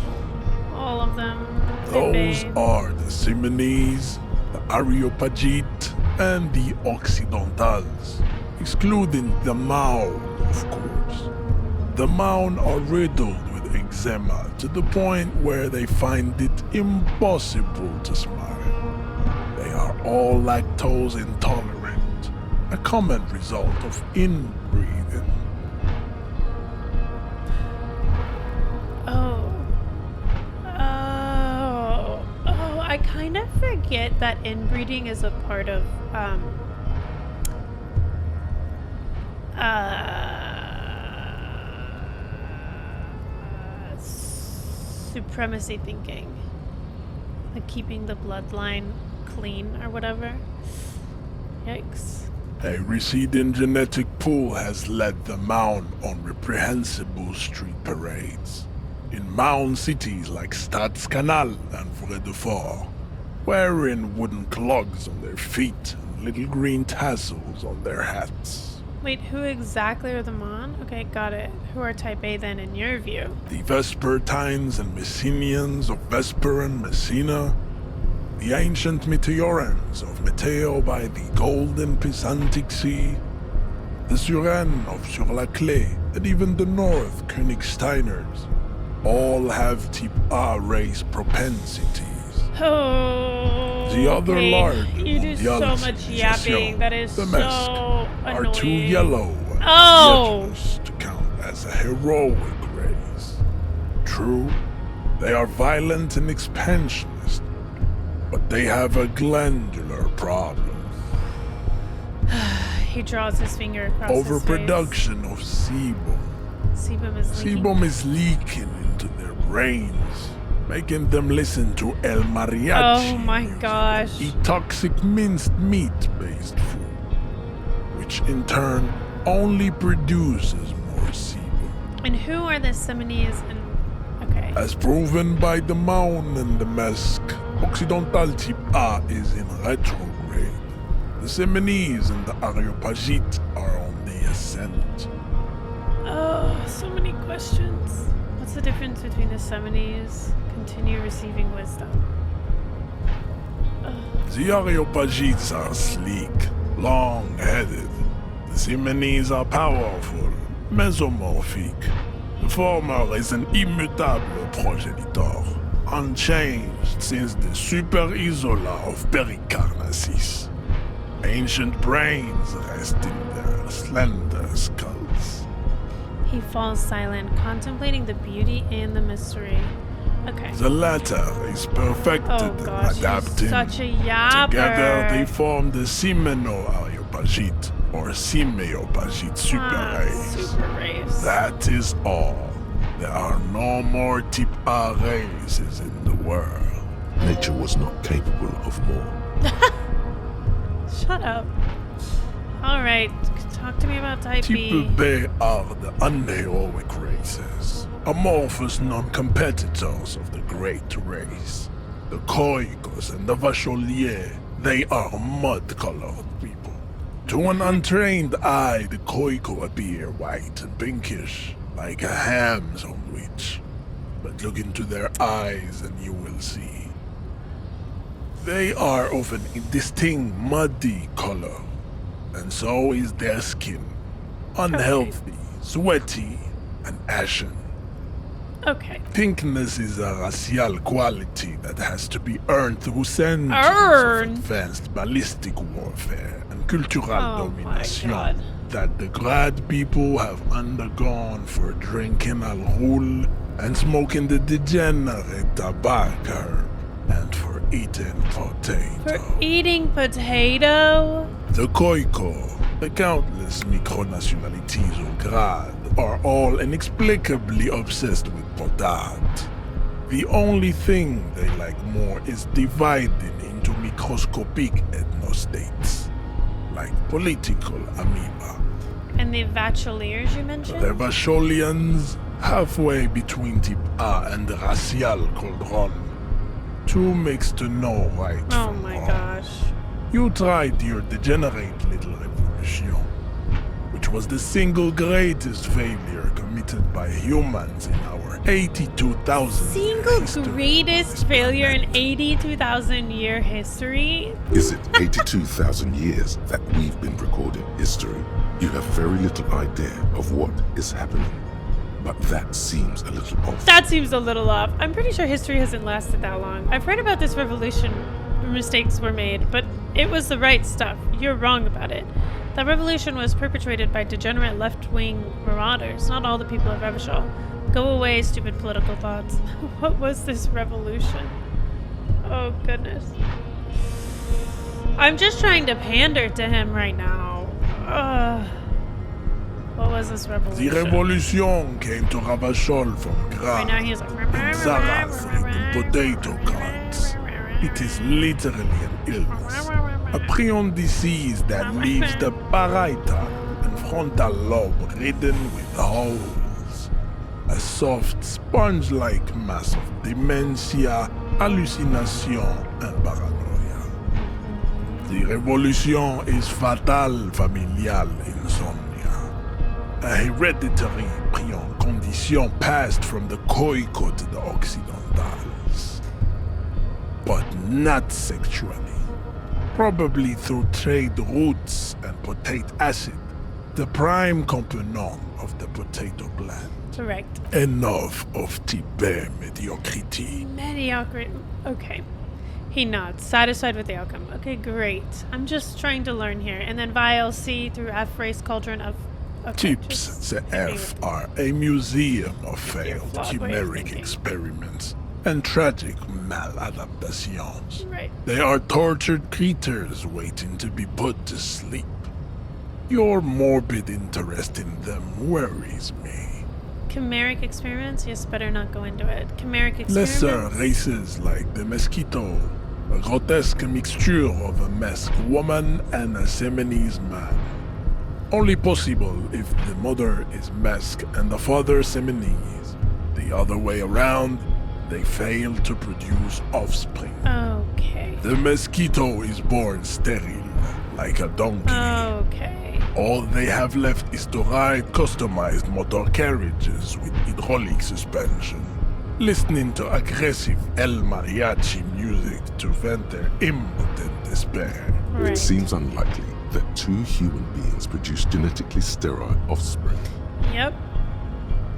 All of them.
Those
Babe.
are the Simonese, the Areopagite, and the Occidentals. excluding the mound, of course. The mound are riddled with eczema to the point where they find it impossible to smile. They are all lactose intolerant, a common result of inbreeding.
I kind of forget that inbreeding is a part of supremacy thinking, like keeping the bloodline clean or whatever. Yikes.
A receding genetic pool has led the mound on reprehensible street parades. In mound cities like Stadskanal and Vredefort, wearing wooden clogs on their feet and little green tassels on their hats.
Wait, who exactly are the Mon? Okay, got it. Who are Type A then in your view?
The Vespertines and Messenians of Vesper and Messina, the ancient Meteorans of Meteo by the golden Pisantic Sea, the Suren of Sur-la-Clé, and even the North Königsteiners, all have Type A race propensities.
Oh,
The other
okay.
large
You do so
mondial
much yapping. That is
the
so
Mesk,
annoying.
are too yellow and
Oh!
yetulous to count as a heroic race. True, they are violent and expansionist, but they have a glandular problem.
He draws his finger across his face.
Overproduction of sebum.
Sebum is leaking.
Sebum is leaking into their brains, making them listen to El Mariachi
Oh my
music
gosh.
and eat toxic minced meat-based food, which in turn only produces more sebum.
And who are the Seminese and... Okay.
As proven by the Maun and the Mesk, Occidental Type A is in retrograde. The Seminese and the Areopagite are on the ascent.
Oh, so many questions. What's the difference between the Seminese? Continue receiving wisdom.
The Areopagites are sleek, long-headed. The Seminese are powerful, mesomorphic. The former is an immutable progenitor, unchanged since the Super Isola of Pericarnassus. Ancient brains rest in their slender skulls.
He falls silent, contemplating the beauty and the mystery. Okay.
The latter is perfected
Oh
and
gosh, he's
adapting.
such a yapper.
Together they form the Simeno-Areopagite, or Simeopagite super race.
Super race.
That is all. There are no more Type A races in the world.
Nature was not capable of more.
Shut up. Alright, talk to me about Type B.
Type B are the unheroic races, amorphous non-competitors of the great race. The Khoikos and the Vacholiers, they are mud-colored people. To an untrained eye, the Khoiko appear white and pinkish, like a ham sandwich. But look into their eyes and you will see. They are of an indistinct muddy color, and so is their skin. Unhealthy, sweaty, and ashen.
Okay.
Pinkness is a racial quality that has to be earned through centuries
Earned?
of advanced ballistic warfare and cultural
Oh my
domination
God.
that the Grad people have undergone for drinking Al Ghul and smoking the degenerate tobacco herb and for eating potato.
For eating potato?
The Khoiko, the countless micronationalities of Grad, are all inexplicably obsessed with potat. The only thing they like more is dividing into microscopic ethnostates, like political amoeba.
And the Vacholiers you mentioned?
The Vacholians, halfway between Type A and the racial cauldron. Too mixed to know right
Oh
from
my
wrong.
gosh.
You tried your degenerate little revolution, which was the single greatest failure committed by humans in our 82,000
Single greatest failure in 82,000 year history?
Is it 82,000 years that we've been recording history? You have very little idea of what is happening, but that seems a little off.
That seems a little off. I'm pretty sure history hasn't lasted that long. I've read about this revolution. Mistakes were made, but it was the right stuff. You're wrong about it. That revolution was perpetrated by degenerate left-wing marauders, not all the people of Revachol. Go away, stupid political thoughts. What was this revolution? Oh, goodness. I'm just trying to pander to him right now. What was this revolution?
The revolution came to Ravachol from
Right now
Gra.
he's like...
Zaras eating potato cards. It is literally an illness. A prion disease that leaves the parietal and frontal lobe ridden with holes. A soft, sponge-like mass of dementia, hallucination, and paranoia. The revolution is fatal familial insomnia. A hereditary prion condition passed from the Khoikhoi to the Occidentals. But not sexually. Probably through trade routes and potate acid, the prime component of the potato plant.
Correct.
Enough of Tibet mediocrity.
Mediocrity. Okay. He nods, satisfied with the outcome. Okay, great. I'm just trying to learn here. And then vial C through F race cauldron of... Okay,
Tips the F are a museum of failed
flawed way of
chimeric
thinking.
experiments and tragic maladaptations.
Right.
They are tortured creatures waiting to be put to sleep. Your morbid interest in them worries me.
Chimeric experiments? Yes, better not go into it. Chimeric experiments?
Lesser races like the mosquito, a grotesque mixture of a masked woman and a Seminese man. Only possible if the mother is masked and the father Seminese. The other way around, they fail to produce offspring.
Okay.
The mosquito is born sterile, like a donkey.
Okay.
All they have left is to ride customized motor carriages with hydraulic suspension, listening to aggressive El Mariachi music to vent their impotent despair.
Right.
It seems unlikely that two human beings produce genetically sterile offspring.
Yep.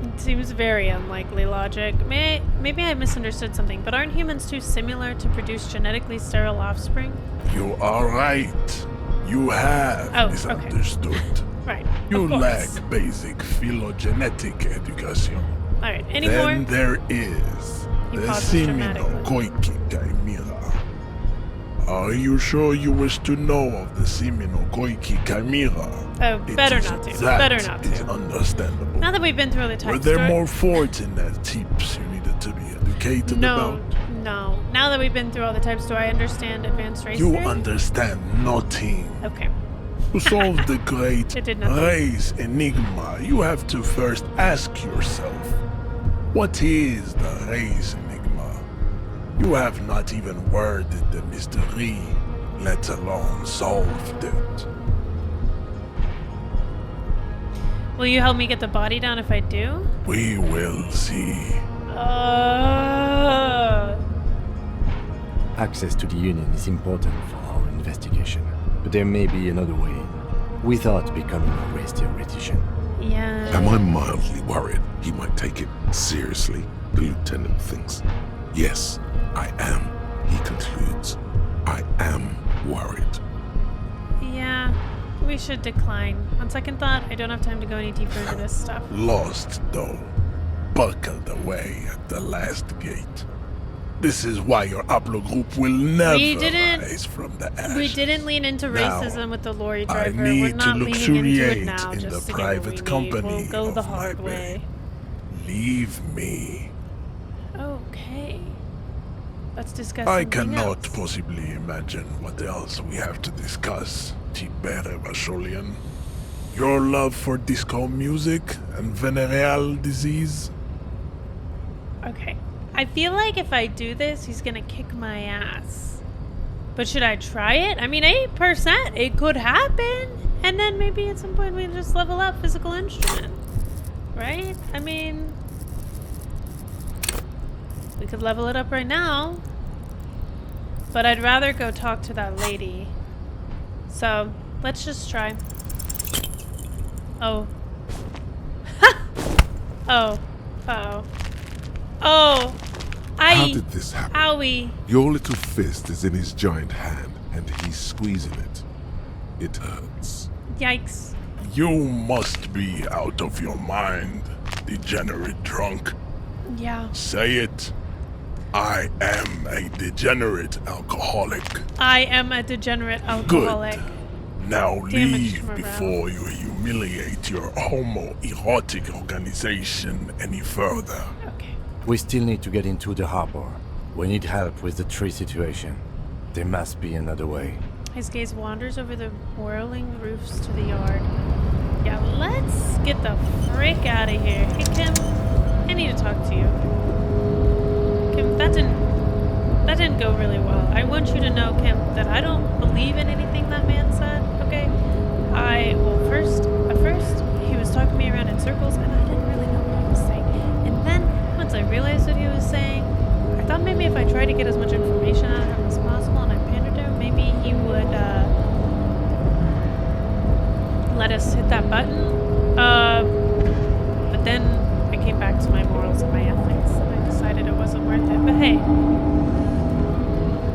It seems very unlikely logic. Maybe I misunderstood something, but aren't humans too similar to produce genetically sterile offspring?
You are right. You have
Oh, okay.
misunderstood.
Right.
You
of course.
lack basic phylogenetic education.
Alright, any
Then
more?
there is
You
the
paused dramatically.
Seminokoiki Chimera. Are you sure you wish to know of the Seminokoiki Chimera?
Oh,
It
better
is
not to.
that
Better not
is
to.
understandable.
Now that we've been through all the type
Were there
story-
more Fortinet tips you needed to be educated
No,
about?
no. Now that we've been through all the types, do I understand advanced race
You
theory?
understand nothing.
Okay.
To solve the great
It did nothing.
race enigma, you have to first ask yourself, what is the race enigma? You have not even worded the mystery, let alone solved it.
Will you help me get the body down if I do?
We will see.
Access to the Union is important for our investigation, but there may be another way in, without becoming a race theoretician.
Yeah.
Am I mildly worried he might take it seriously? The lieutenant thinks. Yes, I am, he concludes. I am worried.
Yeah. We should decline. On second thought, I don't have time to go any deeper into this stuff.
Lost, though, buckled away at the last gate. This is why your haplogroup will never rise from the ashes.
We didn't lean into
Now,
racism with the lorry
I
driver.
need
We're
to
not leaning into it
luxuriate
now
in
just
the
to get what we
private
need.
company
We'll go the
of my
hard
bay.
way.
Leave me.
Okay. Let's discuss
I
something
cannot
else.
possibly imagine what else we have to discuss, Tibere Vacholian. Your love for disco music and venereal disease?
Okay. I feel like if I do this, he's gonna kick my ass. But should I try it? I mean, 8%, it could happen. And then maybe at some point we just level up physical instrument. Right? I mean, we could level it up right now. But I'd rather go talk to that lady. So, let's just try. Oh. Ha! Oh. Uh-oh. Oh!
How did this happen?
Owie.
Your little fist is in his giant hand, and he's squeezing it. It hurts.
Yikes.
You must be out of your mind, degenerate drunk.
Yeah.
Say it. I am a degenerate alcoholic.
I am a degenerate alcoholic.
Good. Now
Damaged
leave
morale.
before you humiliate your homoerotic organization any further.
Okay.
We still need to get into the harbor. We need help with the tree situation. There must be another way.
His gaze wanders over the whirling roofs to the yard. Yeah, let's get the frick out of here. Hey, Kim, I need to talk to you. Kim, that didn't go really well. I want you to know, Kim, that I don't believe in anything that man said, okay? At first, he was talking me around in circles, and I didn't really know what he was saying. And then, once I realized what he was saying, I thought maybe if I tried to get as much information out of him as possible and I pandered to him, maybe he would, let us hit that button. But then I came back to my morals and my ethics, and I decided it wasn't worth it. But hey.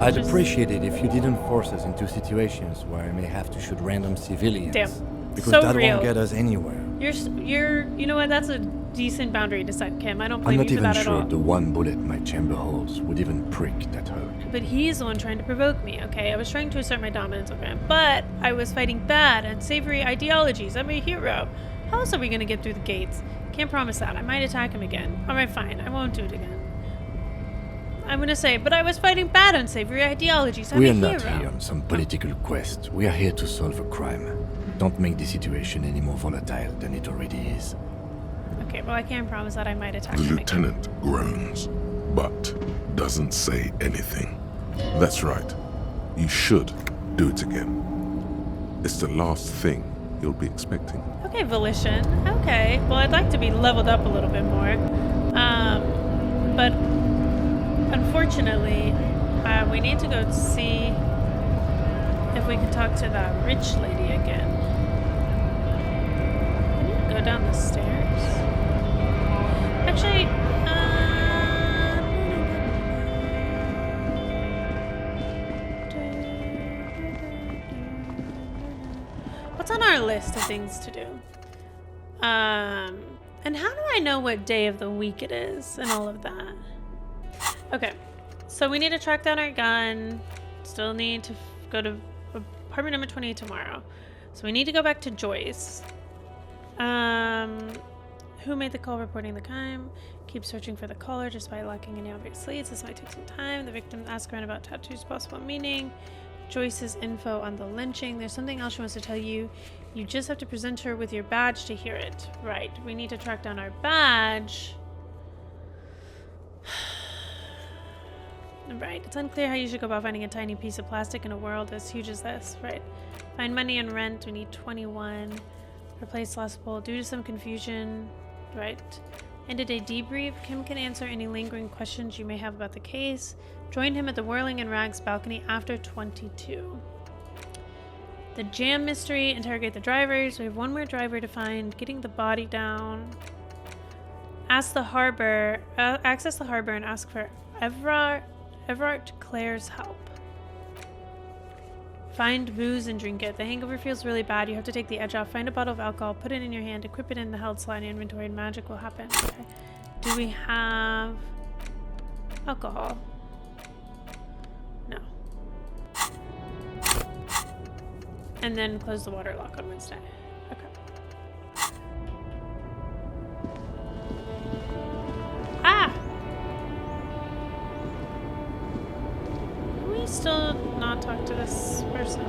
I'd appreciate it if you didn't force us into situations where I may have to shoot random civilians.
Damn.
Because
So
that
real.
won't get us anywhere.
You know what, that's a decent boundary to set, Kim. I don't
I'm
blame
not
you for
even
that at
sure
all.
the one bullet my chamber holds would even prick that Hulk.
But he's the one trying to provoke me, okay? I was trying to assert my dominance over him, but I was fighting bad and savory ideologies. I'm a hero. How else are we gonna get through the gates? Can't promise that. I might attack him again. Alright, fine. I won't do it again. I'm gonna say, but I was fighting bad and savory ideologies. I'm
We
a
are
hero.
not here on some political quest. We are here to solve a crime. Don't make the situation any more volatile than it already is.
Okay, well, I can't promise that I might attack
The
him again.
lieutenant groans, but doesn't say anything. That's right. You should do it again. It's the last thing you'll be expecting.
Okay, Volition. Okay. Well, I'd like to be leveled up a little bit more. But unfortunately, we need to go see if we can talk to that rich lady again. I need to go down the stairs. Actually, what's on our list of things to do? And how do I know what day of the week it is and all of that? Okay, so we need to track down our gun. Still need to go to apartment number 28 tomorrow. So we need to go back to Joyce. Who made the call reporting the crime? Keep searching for the caller just by lacking any obvious leads. This might take some time. The victim asked around about tattoos' possible meaning. Joyce's info on the lynching. There's something else she wants to tell you. You just have to present her with your badge to hear it. Right. We need to track down our badge. Right. It's unclear how you should go about finding a tiny piece of plastic in a world as huge as this. Right. Find money and rent. We need 21. Replace lost bowl. Due to some confusion. Right. Ended a debrief. Kim can answer any lingering questions you may have about the case. Join him at the Whirling in Rags balcony after 22. The jam mystery. Interrogate the drivers. We have one more driver to find. Getting the body down. Access the harbor and ask for Everard Claire's help. Find booze and drink it. The hangover feels really bad. You have to take the edge off. Find a bottle of alcohol. Put it in your hand. Equip it in the held slot in your inventory and magic will happen. Okay. Do we have alcohol? No. And then close the water lock on Wednesday. Okay. Ah! Can we still not talk to this person?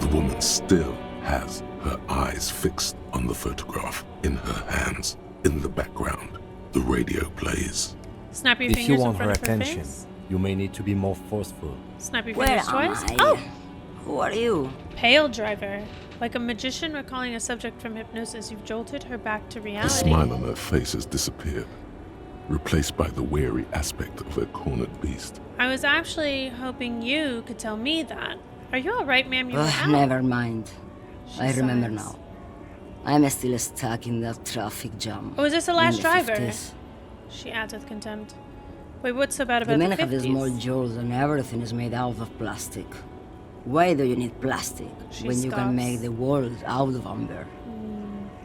The woman still has her eyes fixed on the photograph in her hands. In the background, the radio plays.
Snap your
If
fingers
you
in
want
front
her
of her
attention,
face.
you may need to be more forceful.
Snap your
Where
fingers
am
twice.
I?
Oh!
Who are you?
Pale driver. Like a magician recalling a subject from hypnosis, you've jolted her back to
The
reality.
smile on her face has disappeared. replaced by the wary aspect of a cornered beast.
I was actually hoping you could tell me that. Are you alright, ma'am? You were out.
Never mind.
She
I remember
sighs.
now. I'm still stuck in that traffic jam.
Oh, is this the
in
last driver?
50s.
She adds with contempt. Wait, what's so bad
The
about
men
the
have
50s?
small jaws and everything is made out of plastic. Why do you need plastic
She
when you can
scoffs.
make the world out of amber?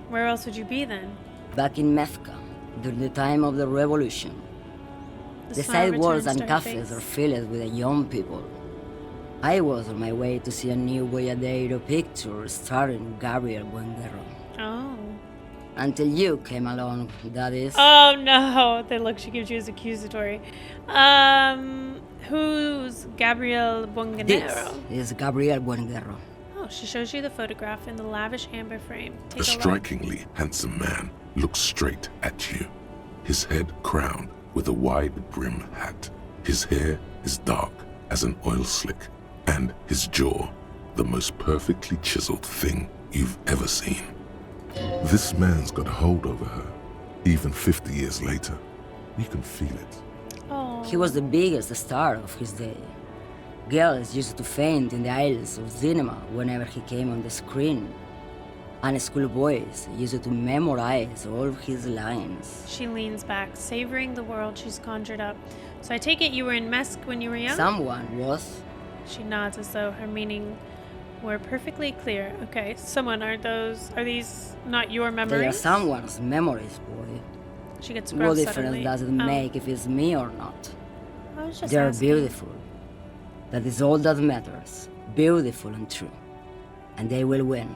Where else would you be then?
Back in Methka, during the time of the revolution, the
smile
sidewalks
returns
and
to her
cafes
face.
are filled with young people. I was on my way to see a new Boyadero picture starring Gabriel Buenguerro.
Oh.
Until you came along, that is.
Oh no! The look she gives you is accusatory. Who's Gabriel
This
Buenguerro?
is Gabriel Buenguerro.
Oh, she shows you the photograph in the lavish amber frame. Take
A
a look.
strikingly handsome man looks straight at you, his head crowned with a wide brim hat. His hair is dark as an oil slick, and his jaw the most perfectly chiseled thing you've ever seen. This man's got a hold over her, even 50 years later. You can feel it.
Oh.
He was the biggest star of his day. Girls used to faint in the aisles of cinema whenever he came on the screen. And schoolboys used to memorize all his lines.
She leans back, savoring the world she's conjured up. So I take it you were in Mesk when you were young?
Someone was.
She nods as though her meaning were perfectly clear. Okay, someone, are these not your memories?
They are someone's memories, boy.
She gets
What
gross
difference
suddenly.
does it
Oh,
make if it's me or not?
I was just
They're
asking.
beautiful. That is all that matters. Beautiful and true. And they will win.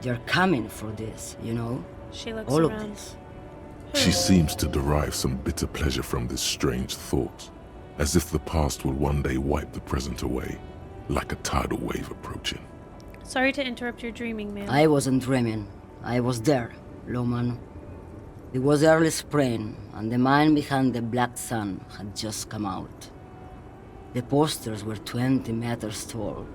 They're coming for this, you know?
She looks
All of
around.
this.
She seems to derive some bitter pleasure from this strange thought, as if the past will one day wipe the present away, like a tidal wave approaching.
Sorry to interrupt your dreaming, ma'am.
I wasn't dreaming. I was there, Loman. It was early spring, and the man behind the black sun had just come out. The posters were 20 meters tall.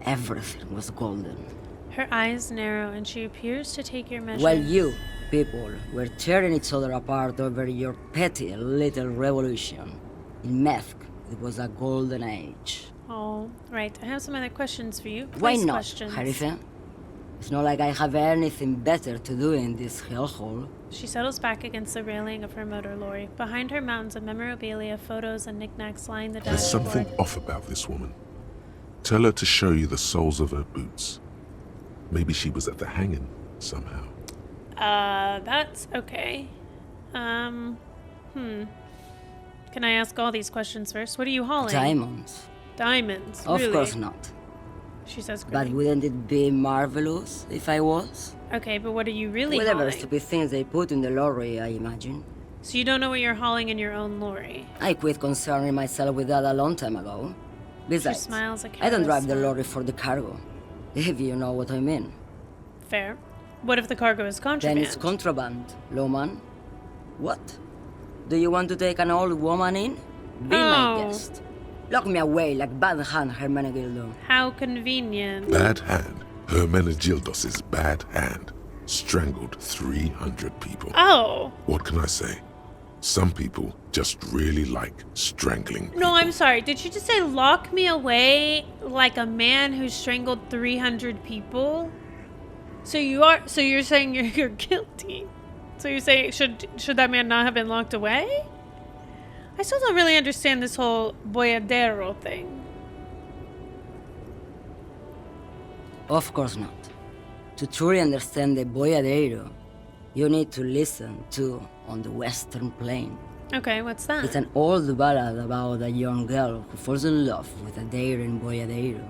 Everything was golden.
Her eyes narrow and she appears to take your measure.
While you, people, were tearing each other apart over your petty little revolution, in Methk, it was a golden age.
Oh, right. I have some other questions for you.
Why
Please
not,
questions.
Harife? It's not like I have anything better to do in this hellhole.
She settles back against the railing of her motor lorry. Behind her mountains of memorabilia, photos, and knickknacks line the
There's
dashboard.
something off about this woman. Tell her to show you the soles of her boots. Maybe she was at the hanging somehow.
That's okay. Can I ask all these questions first? What are you hauling?
Diamonds.
Diamonds.
Of
really?
course not.
She says
But
grinning.
wouldn't it be marvelous if I was?
Okay, but what are you really
Whatever
hauling?
stupid things they put in the lorry, I imagine.
So you don't know what you're hauling in your own lorry?
I quit concerning myself with that a long time ago. Besides,
smiles a
I don't
careless
drive the
smile.
lorry for the cargo, if you know what I mean.
Fair. What if the cargo is contraband?
Then it's contraband, Loman. What? Do you want to take an old woman in? Be my
Oh.
guest. Lock me away like Bad Hand Hermenegildo.
How convenient.
Bad Hand, Hermenegildos' bad hand, strangled 300 people.
Oh.
What can I say? Some people just really like strangling people.
No, I'm sorry. Did she just say lock me away like a man who strangled 300 people? So you're saying you're guilty. So you're saying should that man not have been locked away? I still don't really understand this whole boyadero thing.
Of course not. To truly understand the Boyadero, you need to listen to On the Western Plain.
Okay, what's that?
It's an old ballad about a young girl who falls in love with a daring Boyadero.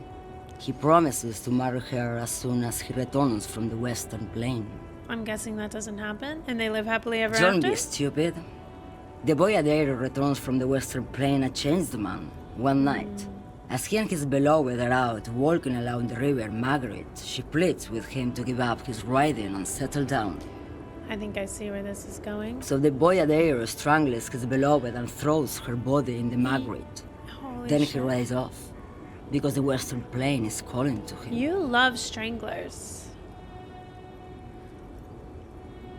He promises to marry her as soon as he returns from the Western Plain.
I'm guessing that doesn't happen, and they live happily ever
Don't
after?
be stupid. The Boyadero returns from the Western Plain a changed man, one night. As he and his beloved are out walking along the river Margaret, she pleads with him to give up his riding and settle down.
I think I see where this is going.
So the Boyadero strangles his beloved and throws her body in the Margaret.
Holy
Then
shit.
he rides off, because the Western Plain is calling to him.
You love stranglers.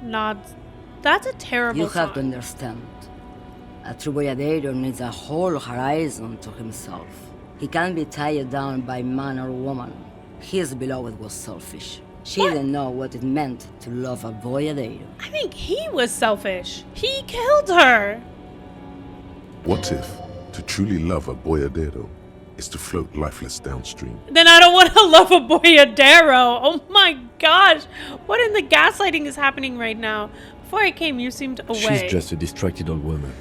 Nods That's a terrible
You have to
song.
understand. A true boyadero needs a whole horizon to himself. He can't be tied down by man or woman. His beloved was selfish. She didn't know what it meant to love a boyadero.
I think he was selfish. He killed her.
What if to truly love a boyadero is to float lifeless downstream?
Then I don't want to love a boyadero. Oh my gosh. What in the gaslighting is happening right now? Before I came, you seemed away.
She's just a distracted old woman.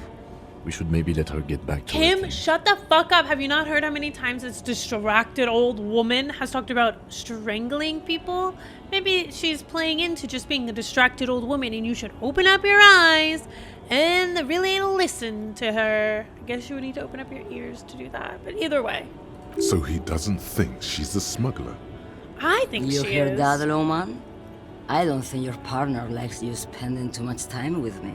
We should maybe let her get back to her
Kim,
thing.
shut the fuck up. Have you not heard how many times this distracted old woman has talked about strangling people? Maybe she's playing into just being a distracted old woman and you should open up your eyes and really listen to her. I guess you would need to open up your ears to do that. But either way,
So he doesn't think she's a smuggler.
I think
You
she
hear
is.
that, Loman? I don't think your partner likes you spending too much time with me.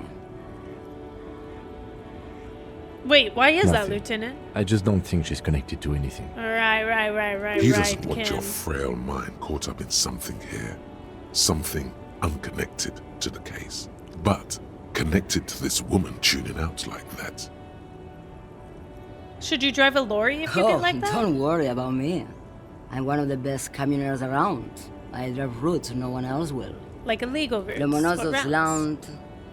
Wait, why is that,
Nothing.
Lieutenant?
I just don't think she's connected to anything.
Right,
He
right,
doesn't want
Kim.
your frail mind caught up in something here. Something unconnected to the case. But connected to this woman tuning out like that.
Should you drive a lorry if you
Oh,
get like that?
don't worry about me. I'm one of the best camioners around. I drive routes no one else will.
Like illegal routes. What
Lomonosov's
routes?
Land,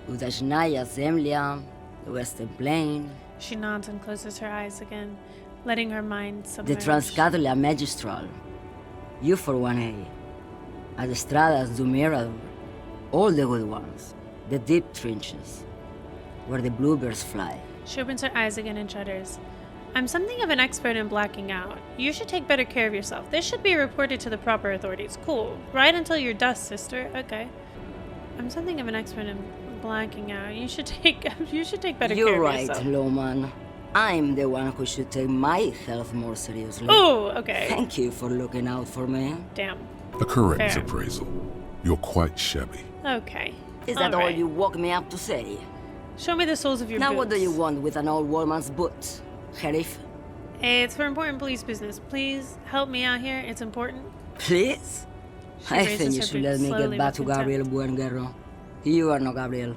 Udachnaya Zemlya, the Western Plain,
She nods and closes her eyes again, letting her mind
the
submerge.
Transcatolia Magistral, U4-1A, Adestradas do Mirador, all the good ones, the deep trenches, where the bluebirds fly.
She opens her eyes again and shudders. I'm something of an expert in blacking out. You should take better care of yourself. This should be reported to the proper authorities. Cool. Right until you're dust, sister. Okay. I'm something of an expert in blacking out. You should take better care
You're
of
right,
yourself.
Loman. I'm the one who should take my health more seriously.
Oh, okay.
Thank you for looking out for me.
Damn.
A correct
Fair.
appraisal. You're quite shabby.
Okay.
Is that all
Alright.
you woke me up to say?
Show me the soles of your
Now
boots.
what do you want with an old woman's boots, Sheriff?
It's for important police business. Please help me out here. It's important.
Please?
She
I
raises
think you
her
should
boots
let me
slowly
get back
with
to
contempt.
Gabriel Buenguerro. You are not Gabriel.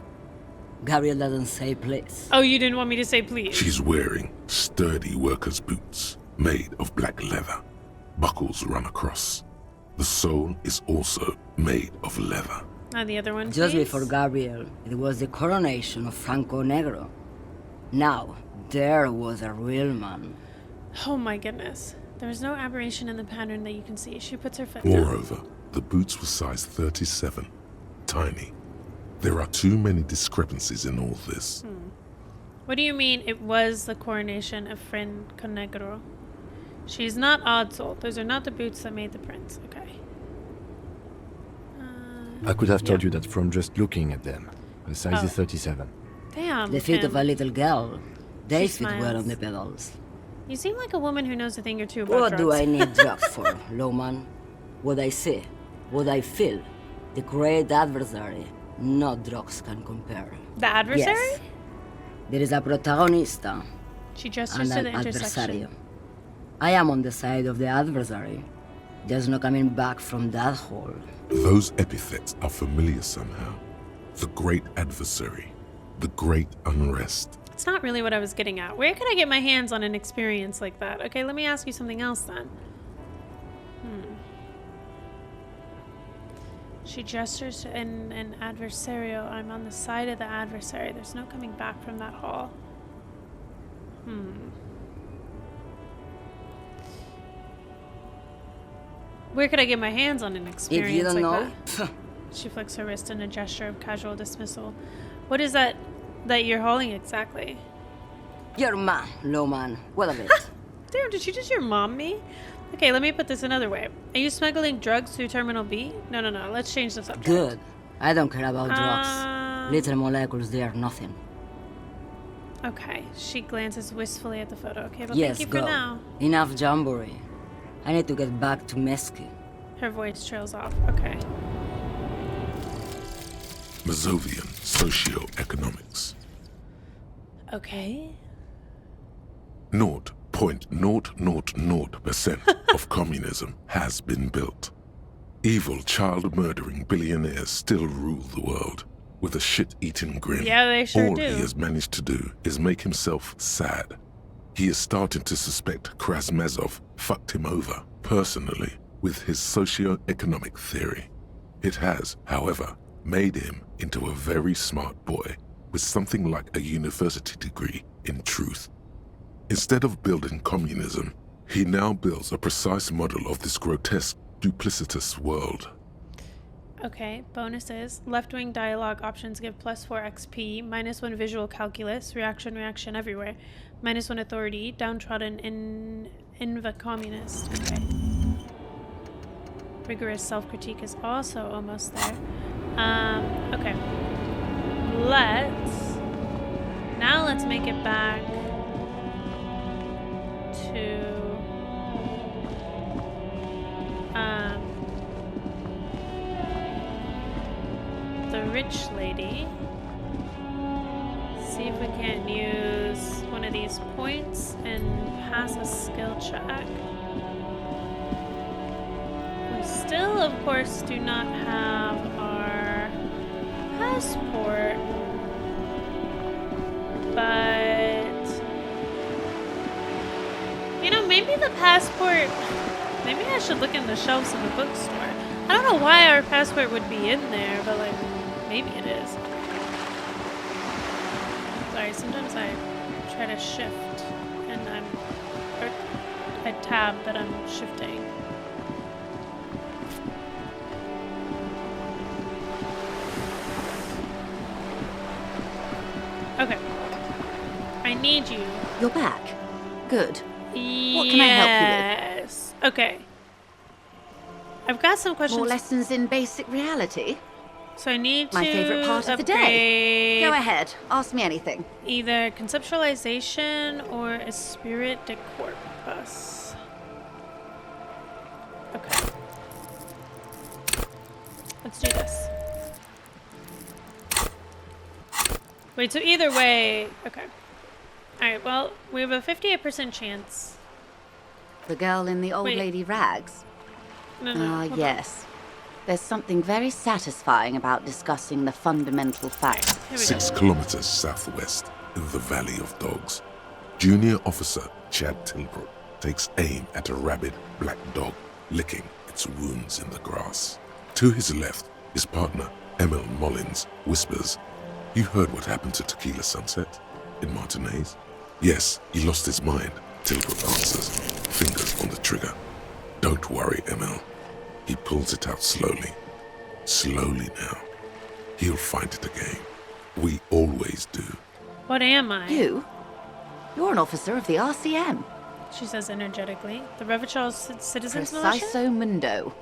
Gabriel doesn't say please.
Oh, you didn't want me to say please.
She's wearing sturdy worker's boots made of black leather. Buckles run across. The sole is also made of leather.
The other one,
Just
please.
before Gabriel, it was the coronation of Franco Negro. Now, there was a real man.
Oh my goodness. There is no aberration in the pattern that you can see. She puts her foot down.
Moreover, the boots were size 37. Tiny. There are too many discrepancies in all this.
What do you mean it was the coronation of Franco Negro? She's not odd-souled. Those are not the boots that made the prince. Okay.
I could have told
yeah.
you that from just looking at them. The size
Oh.
is 37.
Damn,
The feet
Kim.
of a little girl. They
She
fit well
smiles.
on the pedals.
You seem like a woman who knows a thing or two about
What
drugs.
do I need drugs for, Lowman? What I see, what I feel, the great adversary, no drugs can compare.
The adversary?
Yes. There is a protagonista
She gestures
and
to
an
the intersection.
adversario. I am on the side of the adversary. There's no coming back from that hole.
Those epithets are familiar somehow. The great adversary. The great unrest.
It's not really what I was getting at. Where could I get my hands on an experience like that? Okay, let me ask you something else then. She gestures to an adversarial. I'm on the side of the adversary. There's no coming back from that hall. Where could I get my hands on an experience
If you don't
like
know,
that? She flicks her wrist in a gesture of casual dismissal. What is that you're hauling exactly?
your man, Lowman. What of it?
Damn, did she just your mom me? Okay, let me put this another way. Are you smuggling drugs through Terminal B? No. Let's change the subject.
Good. I don't care about
Um,
drugs. Little molecules, they are nothing.
Okay, she glances wistfully at the photo. Okay, but
Yes,
thank you
go.
for now.
Enough jamboree. I need to get back to Mesky.
Her voice trails off. Okay.
Mazovian socioeconomics.
Okay.
0.000% of communism has been built. Evil child-murdering billionaires still rule the world. with a shit-eating grin.
Yeah, they sure
All
do.
he has managed to do is make himself sad. He is starting to suspect Krasmezov fucked him over, personally, with his socio-economic theory. It has, however, made him into a very smart boy with something like a university degree in truth. Instead of building communism, he now builds a precise model of this grotesque, duplicitous world.
Okay, bonuses. Left-wing dialogue options give +4 XP, -1 visual calculus, reaction everywhere, -1 authority, downtrodden inva communist. Okay. Rigorous self-critique is also almost there. Okay. Let's make it back to the rich lady. See if we can't use one of these points and pass a skill check. We still, of course, do not have our passport, but you know, maybe the passport, maybe I should look in the shelves in the bookstore. I don't know why our passport would be in there, but like, maybe it is. Sorry, sometimes I try to shift and or I tab, but I'm shifting. Okay. I need you.
You're back. Good.
What
can I help you with?
Yes. Okay. I've got some questions.
More lessons in basic reality?
So I need
My
to
favorite part of the day. Go ahead. Ask me anything.
Either conceptualization or a spirit de corpus. Okay. Let's do this. Wait, so either way, okay. Alright, well, we have a 58% chance.
The girl in the old
Wait.
lady rags?
No,
Ah,
hold
yes. There's something very satisfying about discussing the fundamental facts.
on. Here we
6
go.
kilometers southwest, in the Valley of Dogs, Junior Officer Chad Tilbrook takes aim at a rabid black dog licking its wounds in the grass. To his left, his partner, Emil Mullins, whispers, "You heard what happened to Tequila Sunset in Martinez?" "Yes, he lost his mind," Tilbrook answers, fingers on the trigger. "Don't worry, Emil." He pulls it out slowly. Slowly now. He'll find it again. We always do.
What am I?
You? You're an officer of the RCM.
She says energetically. The Revachol Citizens Militia?
Preciso mundo.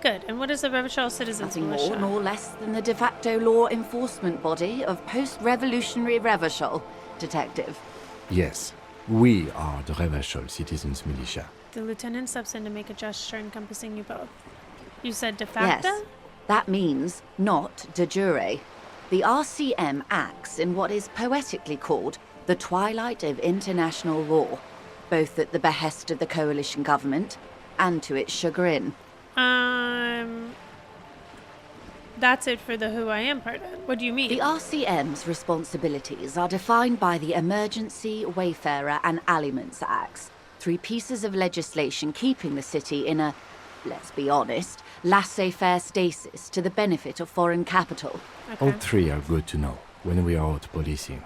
Good. And what is the Revachol Citizens
Nothing
Militia?
more nor less than the de facto law enforcement body of post-revolutionary Revachol, Detective.
Yes, we are the Revachol Citizens Militia.
The lieutenant steps in to make a gesture encompassing you both. You said de facto?
Yes, that means not de jure. The RCM acts in what is poetically called the twilight of international law, both at the behest of the coalition government and to its chagrin.
That's it for the who I am part. What do you mean?
The RCM's responsibilities are defined by the Emergency, Wayfarer and Aliments Acts, 3 pieces of legislation keeping the city in a, let's be honest, laissez-faire stasis to the benefit of foreign capital.
Okay.
All 3 are good to know when we are out policing.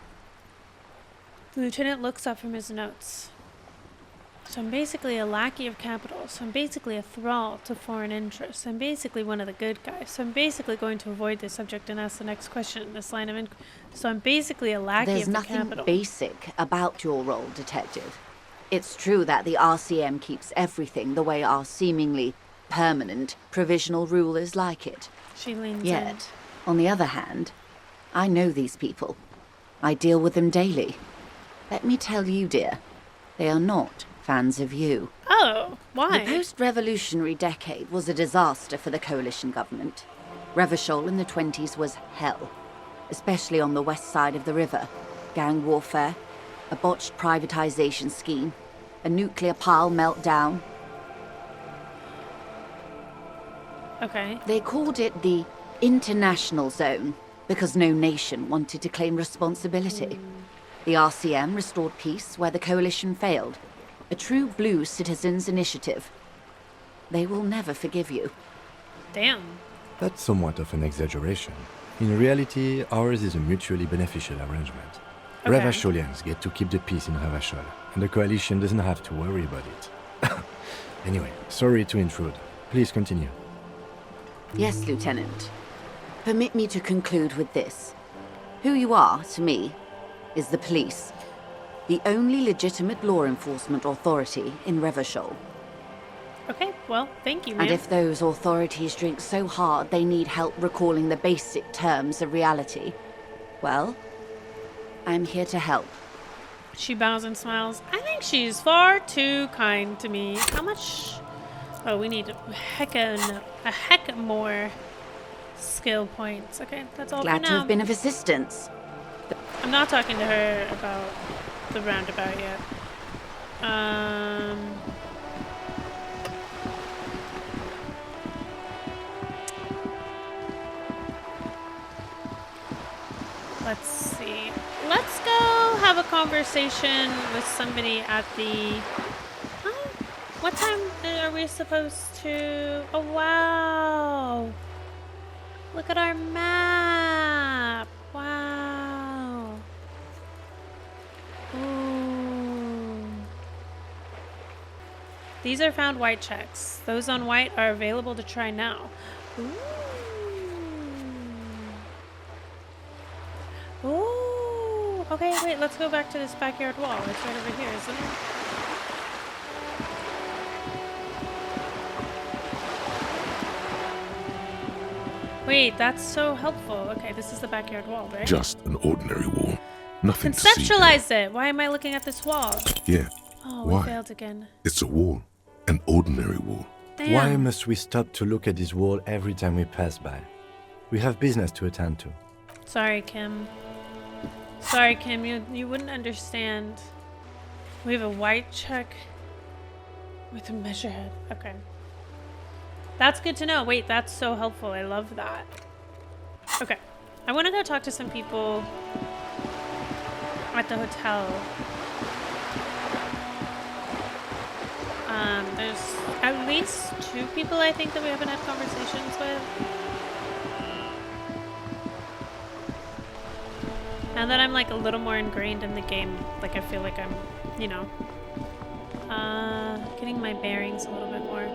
The lieutenant looks up from his notes. So I'm basically a lackey of capital. So I'm basically a thrall to foreign interests. I'm basically one of the good guys. So I'm basically going to avoid this subject and ask the next question in this line of inquiry. So I'm basically a lackey
There's
of the
nothing
capital.
basic about your role, Detective. It's true that the RCM keeps everything the way our seemingly permanent provisional rulers like it.
She leans
Yet, on the other hand, I know these people. I deal with them daily. Let me tell you, dear, they are not fans of you.
in. Oh, why?
The post-revolutionary decade was a disaster for the coalition government. Revachol in the 20s was hell, especially on the west side of the river. Gang warfare, a botched privatization scheme, a nuclear pile meltdown.
Okay.
They called it the international zone, because no nation wanted to claim responsibility. The RCM restored peace where the Coalition failed. A true blue citizens' initiative. They will never forgive you.
Damn.
That's somewhat of an exaggeration. In reality, ours is a mutually beneficial arrangement.
Okay.
Ravacholians get to keep the peace in Ravachol, and the Coalition doesn't have to worry about it. Anyway, sorry to intrude. Please continue.
Yes, Lieutenant. Permit me to conclude with this. Who you are, to me, is the police. The only legitimate law enforcement authority in Revachol.
Okay, well, thank you, ma'am.
And if those authorities drink so hard they need help recalling the basic terms of reality, well, I'm here to help.
She bows and smiles. I think she's far too kind to me. How much? Oh, we need a heck more skill points. Okay, that's all
Glad
for
to
now.
have been of assistance.
I'm not talking to her about the roundabout yet. Let's see. Let's go have a conversation with somebody at the... What time are we supposed to... Oh, wow. Look at our map. Wow. Ooh. These are found white checks. Those on white are available to try now. Ooh. Ooh. Okay, wait, let's go back to this backyard wall. It's right over here, isn't it? Wait, that's so helpful. Okay, this is the backyard wall, right?
Just an ordinary wall. Nothing to see.
Conceptualize it. Why am I looking at this wall?
Yeah.
Oh,
Why?
we failed again.
It's a wall. An ordinary wall.
Damn.
Why must we stop to look at this wall every time we pass by? We have business to attend to.
Sorry, Kim. Sorry, Kim. You wouldn't understand. We have a white check with a measure head. Okay. That's good to know. Wait, that's so helpful. I love that. Okay. I want to go talk to some people at the hotel. There's at least 2 people I think that we haven't had conversations with. Now that I'm like a little more ingrained in the game, like I feel like I'm, you know, getting my bearings a little bit more.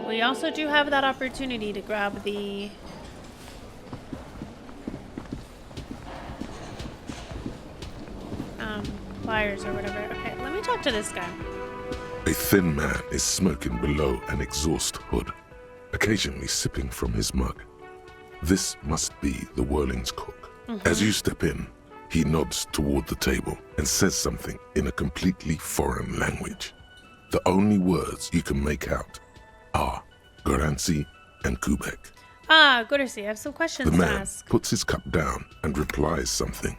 We also do have that opportunity to grab the pliers or whatever. Okay, let me talk to this guy.
A thin man is smoking below an exhaust hood, occasionally sipping from his mug. This must be the Whirling's cook. As you step in, he nods toward the table and says something in a completely foreign language. The only words you can make out are Goranci and Kubek.
Ah, Godarcy, I have some questions
The
to
man
ask.
puts his cup down and replies something,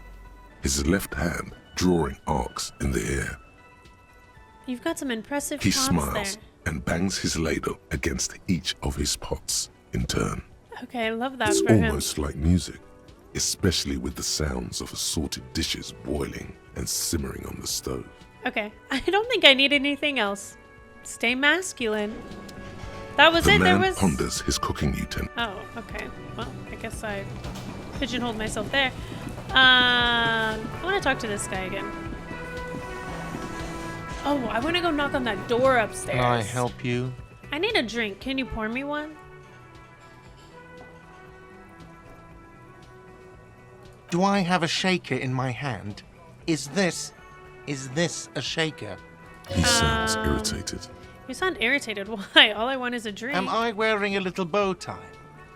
his left hand drawing arcs in the air.
You've got some impressive
He
props
smiles
there.
and bangs his ladle against each of his pots in turn.
Okay, I love that
It's
for him.
almost like music, especially with the sounds of assorted dishes boiling and simmering on the stove.
Okay, I don't think I need anything else. Stay masculine. That was
The
it. There
man
was.
ponders his cooking utensil.
Oh, okay. Well, I guess I pigeonholed myself there. I want to talk to this guy again. Oh, I want to go knock on that door upstairs.
Can I help you?
I need a drink. Can you pour me one?
Do I have a shaker in my hand? Is this a shaker?
He sounds irritated.
You sound irritated. Why? All I want is a drink.
Am I wearing a little bow tie?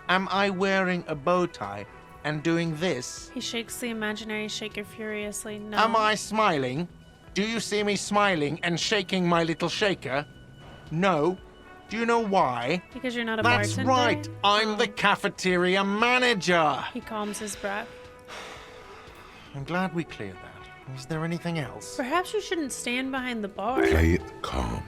Am I wearing a bow tie and doing this?
He shakes the imaginary shaker furiously. No.
Am I smiling? Do you see me smiling and shaking my little shaker? No. Do you know why?
Because you're not a
That's
bartender?
right. I'm the cafeteria manager.
He calms his breath.
I'm glad we cleared that. Is there anything else?
Perhaps you shouldn't stand behind the bar.
Play it calm.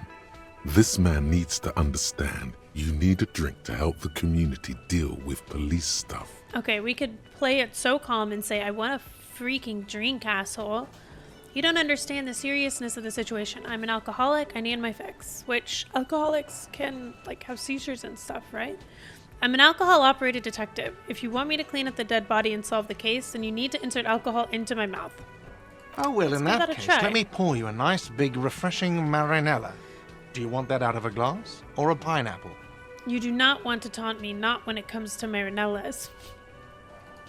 This man needs to understand you need a drink to help the community deal with police stuff.
Okay, we could play it so calm and say, I want a freaking drink, asshole. You don't understand the seriousness of the situation. I'm an alcoholic. I need my fix. Which alcoholics can, like, have seizures and stuff, right? I'm an alcohol-operated detective. If you want me to clean up the dead body and solve the case, then you need to insert alcohol into my mouth.
Oh, well, in that case,
try.
let me pour you a nice, big, refreshing marinella. Do you want that out of a glass or a pineapple?
You do not want to taunt me, not when it comes to marinellas.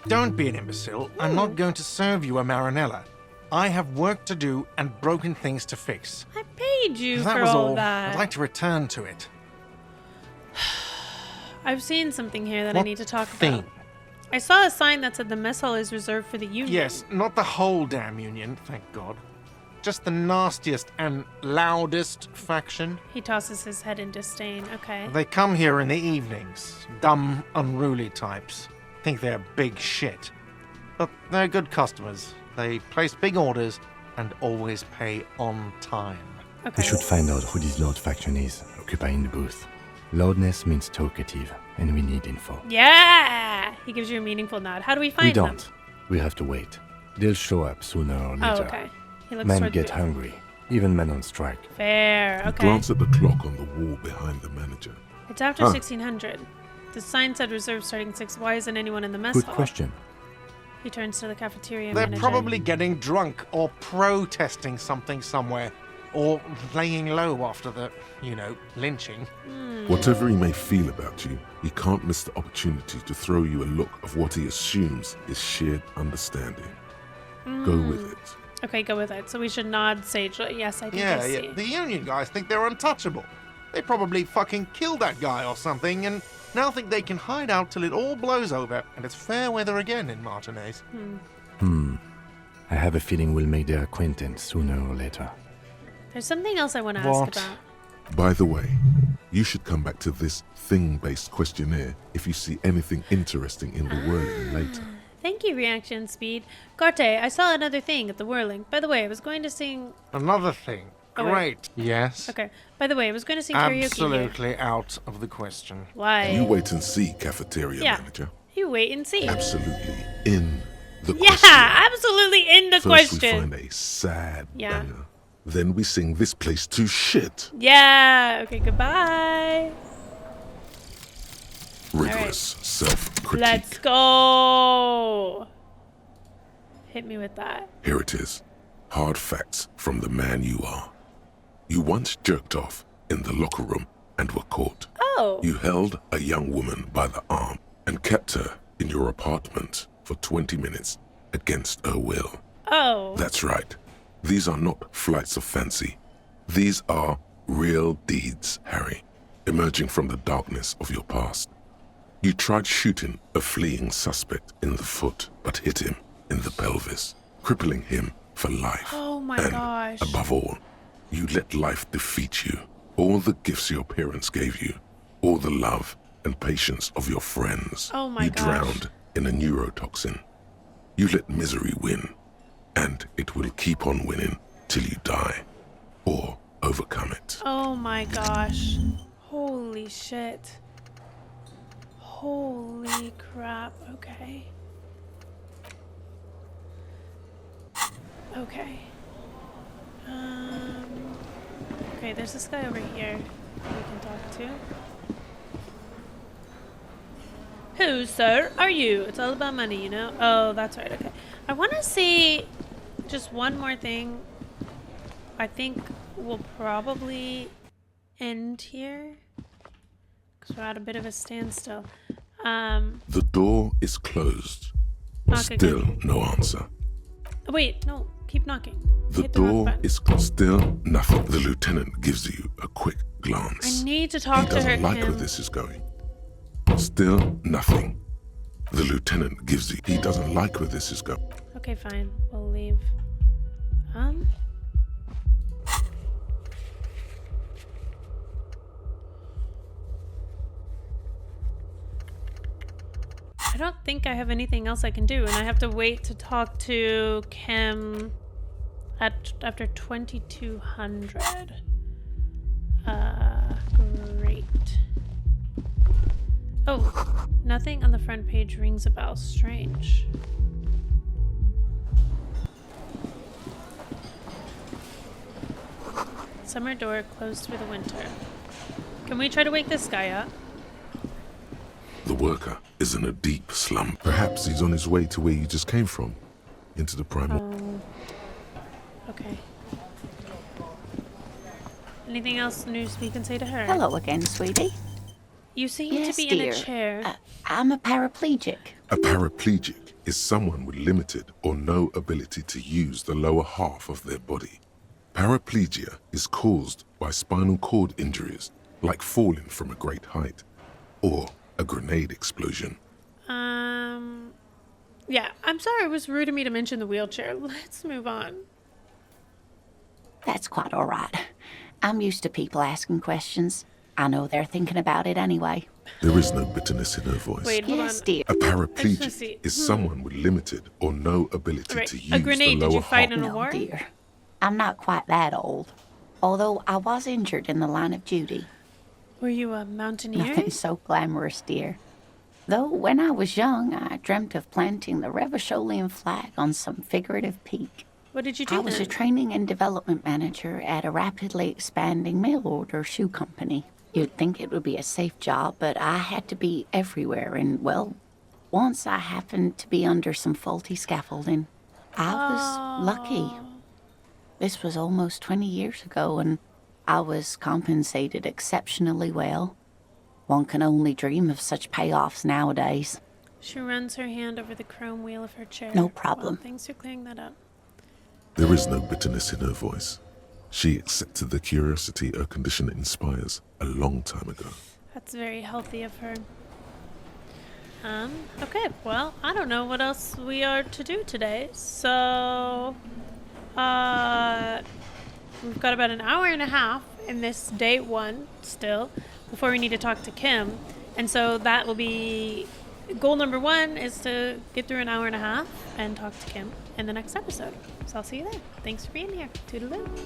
Don't be an imbecile. I'm not going to serve you a marinella. I have work to do and broken things to fix.
I paid you
If that
for
was
all
all,
that.
I'd like to return to it.
I've seen something here that I
What
need to talk
thing?
about. I saw a sign that said the mess hall is reserved for the union.
Yes, not the whole damn union, thank God. Just the nastiest and loudest faction.
He tosses his head in disdain. Okay.
They come here in the evenings. Dumb, unruly types. Think they're big shit. But they're good customers. They place big orders and always pay on time.
Okay.
We should find out who this loud faction is, occupying the booth. Loudness means talkative, and we need info.
Yeah! He gives you a meaningful nod. How do we find
We don't.
them?
We have to wait. They'll show up sooner or later.
Oh, okay. He looks
Men
toward
get
the...
hungry, even men on strike.
Fair.
You
Okay.
glance at the clock on the wall behind the manager.
It's after 1600. The sign said reserved starting 6. Why isn't anyone in the mess
Good
hall?
question.
He turns to the cafeteria
They're
manager.
probably getting drunk or protesting something somewhere. Or laying low after the, lynching.
Whatever he may feel about you, he can't miss the opportunity to throw you a look of what he assumes is shared understanding. Go with it.
Okay, go with it. So we should nod sagely. Yes, I think
Yeah,
I see.
yeah. The union guys think they're untouchable. They probably fucking killed that guy or something and now think they can hide out till it all blows over and it's fair weather again in Martinez.
I have a feeling we'll make their acquaintance sooner or later.
There's something else I want to
What?
ask about.
By the way, you should come back to this thing-based questionnaire if you see anything interesting in the whirling later.
Thank you, reaction speed. Garte, I saw another thing at the whirling. By the way, I was going to sing...
Another thing.
Oh, wait.
Great. Yes.
Okay. By the way, I was going to sing karaoke here.
Absolutely out of the question.
Why?
You wait and see, cafeteria
Yeah.
manager.
You wait and see.
Absolutely in the
Yeah,
question.
absolutely in the
First we
question.
find a sad
Yeah.
banger. Then we sing this place to shit.
Yeah. Okay, goodbye.
Rigorous self-critique.
Let's go. Hit me with that.
Here it is. Hard facts from the man you are. You once jerked off in the locker room and were caught.
Oh.
You held a young woman by the arm and kept her in your apartment for 20 minutes against her will.
Oh.
That's right. These are not flights of fancy. These are real deeds, Harry, emerging from the darkness of your past. You tried shooting a fleeing suspect in the foot, but hit him in the pelvis, crippling him for life.
Oh my
and
gosh.
above all, you let life defeat you. All the gifts your parents gave you, all the love and patience of your friends,
Oh my
you
gosh.
drowned in a neurotoxin. You let misery win, and it will keep on winning till you die, or overcome it.
Oh my gosh. Holy shit. Holy crap. Okay. Okay. Okay, there's this guy over here we can talk to. Who, sir, are you? It's all about money, you know? Oh, that's right, okay. I want to see just one more thing. I think we'll probably end here because we're at a bit of a standstill.
The door is closed.
Okay,
Still
good.
no answer.
Wait, no, keep knocking.
The
Hit the wrong
door
button.
is still nothing. The lieutenant gives you a quick glance.
I need to
He
talk to her.
doesn't like where
him.
this is going. Still nothing. The lieutenant gives you. He doesn't like where this is going.
Okay, fine. We'll leave. I don't think I have anything else I can do, and I have to wait to talk to Kim after 2200. Great. Oh, nothing on the front page rings a bell. Strange. Summer door closed for the winter. Can we try to wake this guy up?
The worker is in a deep slump. Perhaps he's on his way to where you just came from, into the primal.
Okay. Anything else news we can say to her?
Hello again, sweetie.
You seem
Yes,
to be
dear.
in a chair.
I'm a paraplegic.
A paraplegic is someone with limited or no ability to use the lower half of their body. Paraplegia is caused by spinal cord injuries, like falling from a great height, or a grenade explosion.
Yeah, I'm sorry it was rude of me to mention the wheelchair. Let's move on.
That's quite all right. I'm used to people asking questions. I know they're thinking about it anyway.
There is no bitterness in her voice.
Wait, hold
Yes,
on.
dear.
A
I just wanna
paraplegic
see.
is someone with limited or no ability
Right.
to use
A grenade,
the
did you
lower
fight
half.
in a
No,
war?
dear. I'm not quite that old. Although I was injured in the line of duty.
Were you a mountaineer?
Nothing so glamorous, dear. Though when I was young, I dreamt of planting the Revacholian flag on some figurative peak.
What did you do
I was a
then?
training and development manager at a rapidly expanding mail order shoe company. You'd think it would be a safe job, but I had to be everywhere, and, well, once I happened to be under some faulty scaffolding. I was lucky. This was almost 20 years ago, and I was compensated exceptionally well. One can only dream of such payoffs nowadays.
She runs her hand over the chrome wheel of her chair.
No problem.
Well, thanks for clearing that up.
There is no bitterness in her voice. She accepted the curiosity her condition inspires a long time ago.
That's very healthy of her. Okay, well, I don't know what else we are to do today. So, we've got about an hour and a half in this day one still before we need to talk to Kim. And so that will be goal number one, is to get through an hour and a half and talk to Kim in the next episode. So I'll see you there. Thanks for being here. Toodaloo.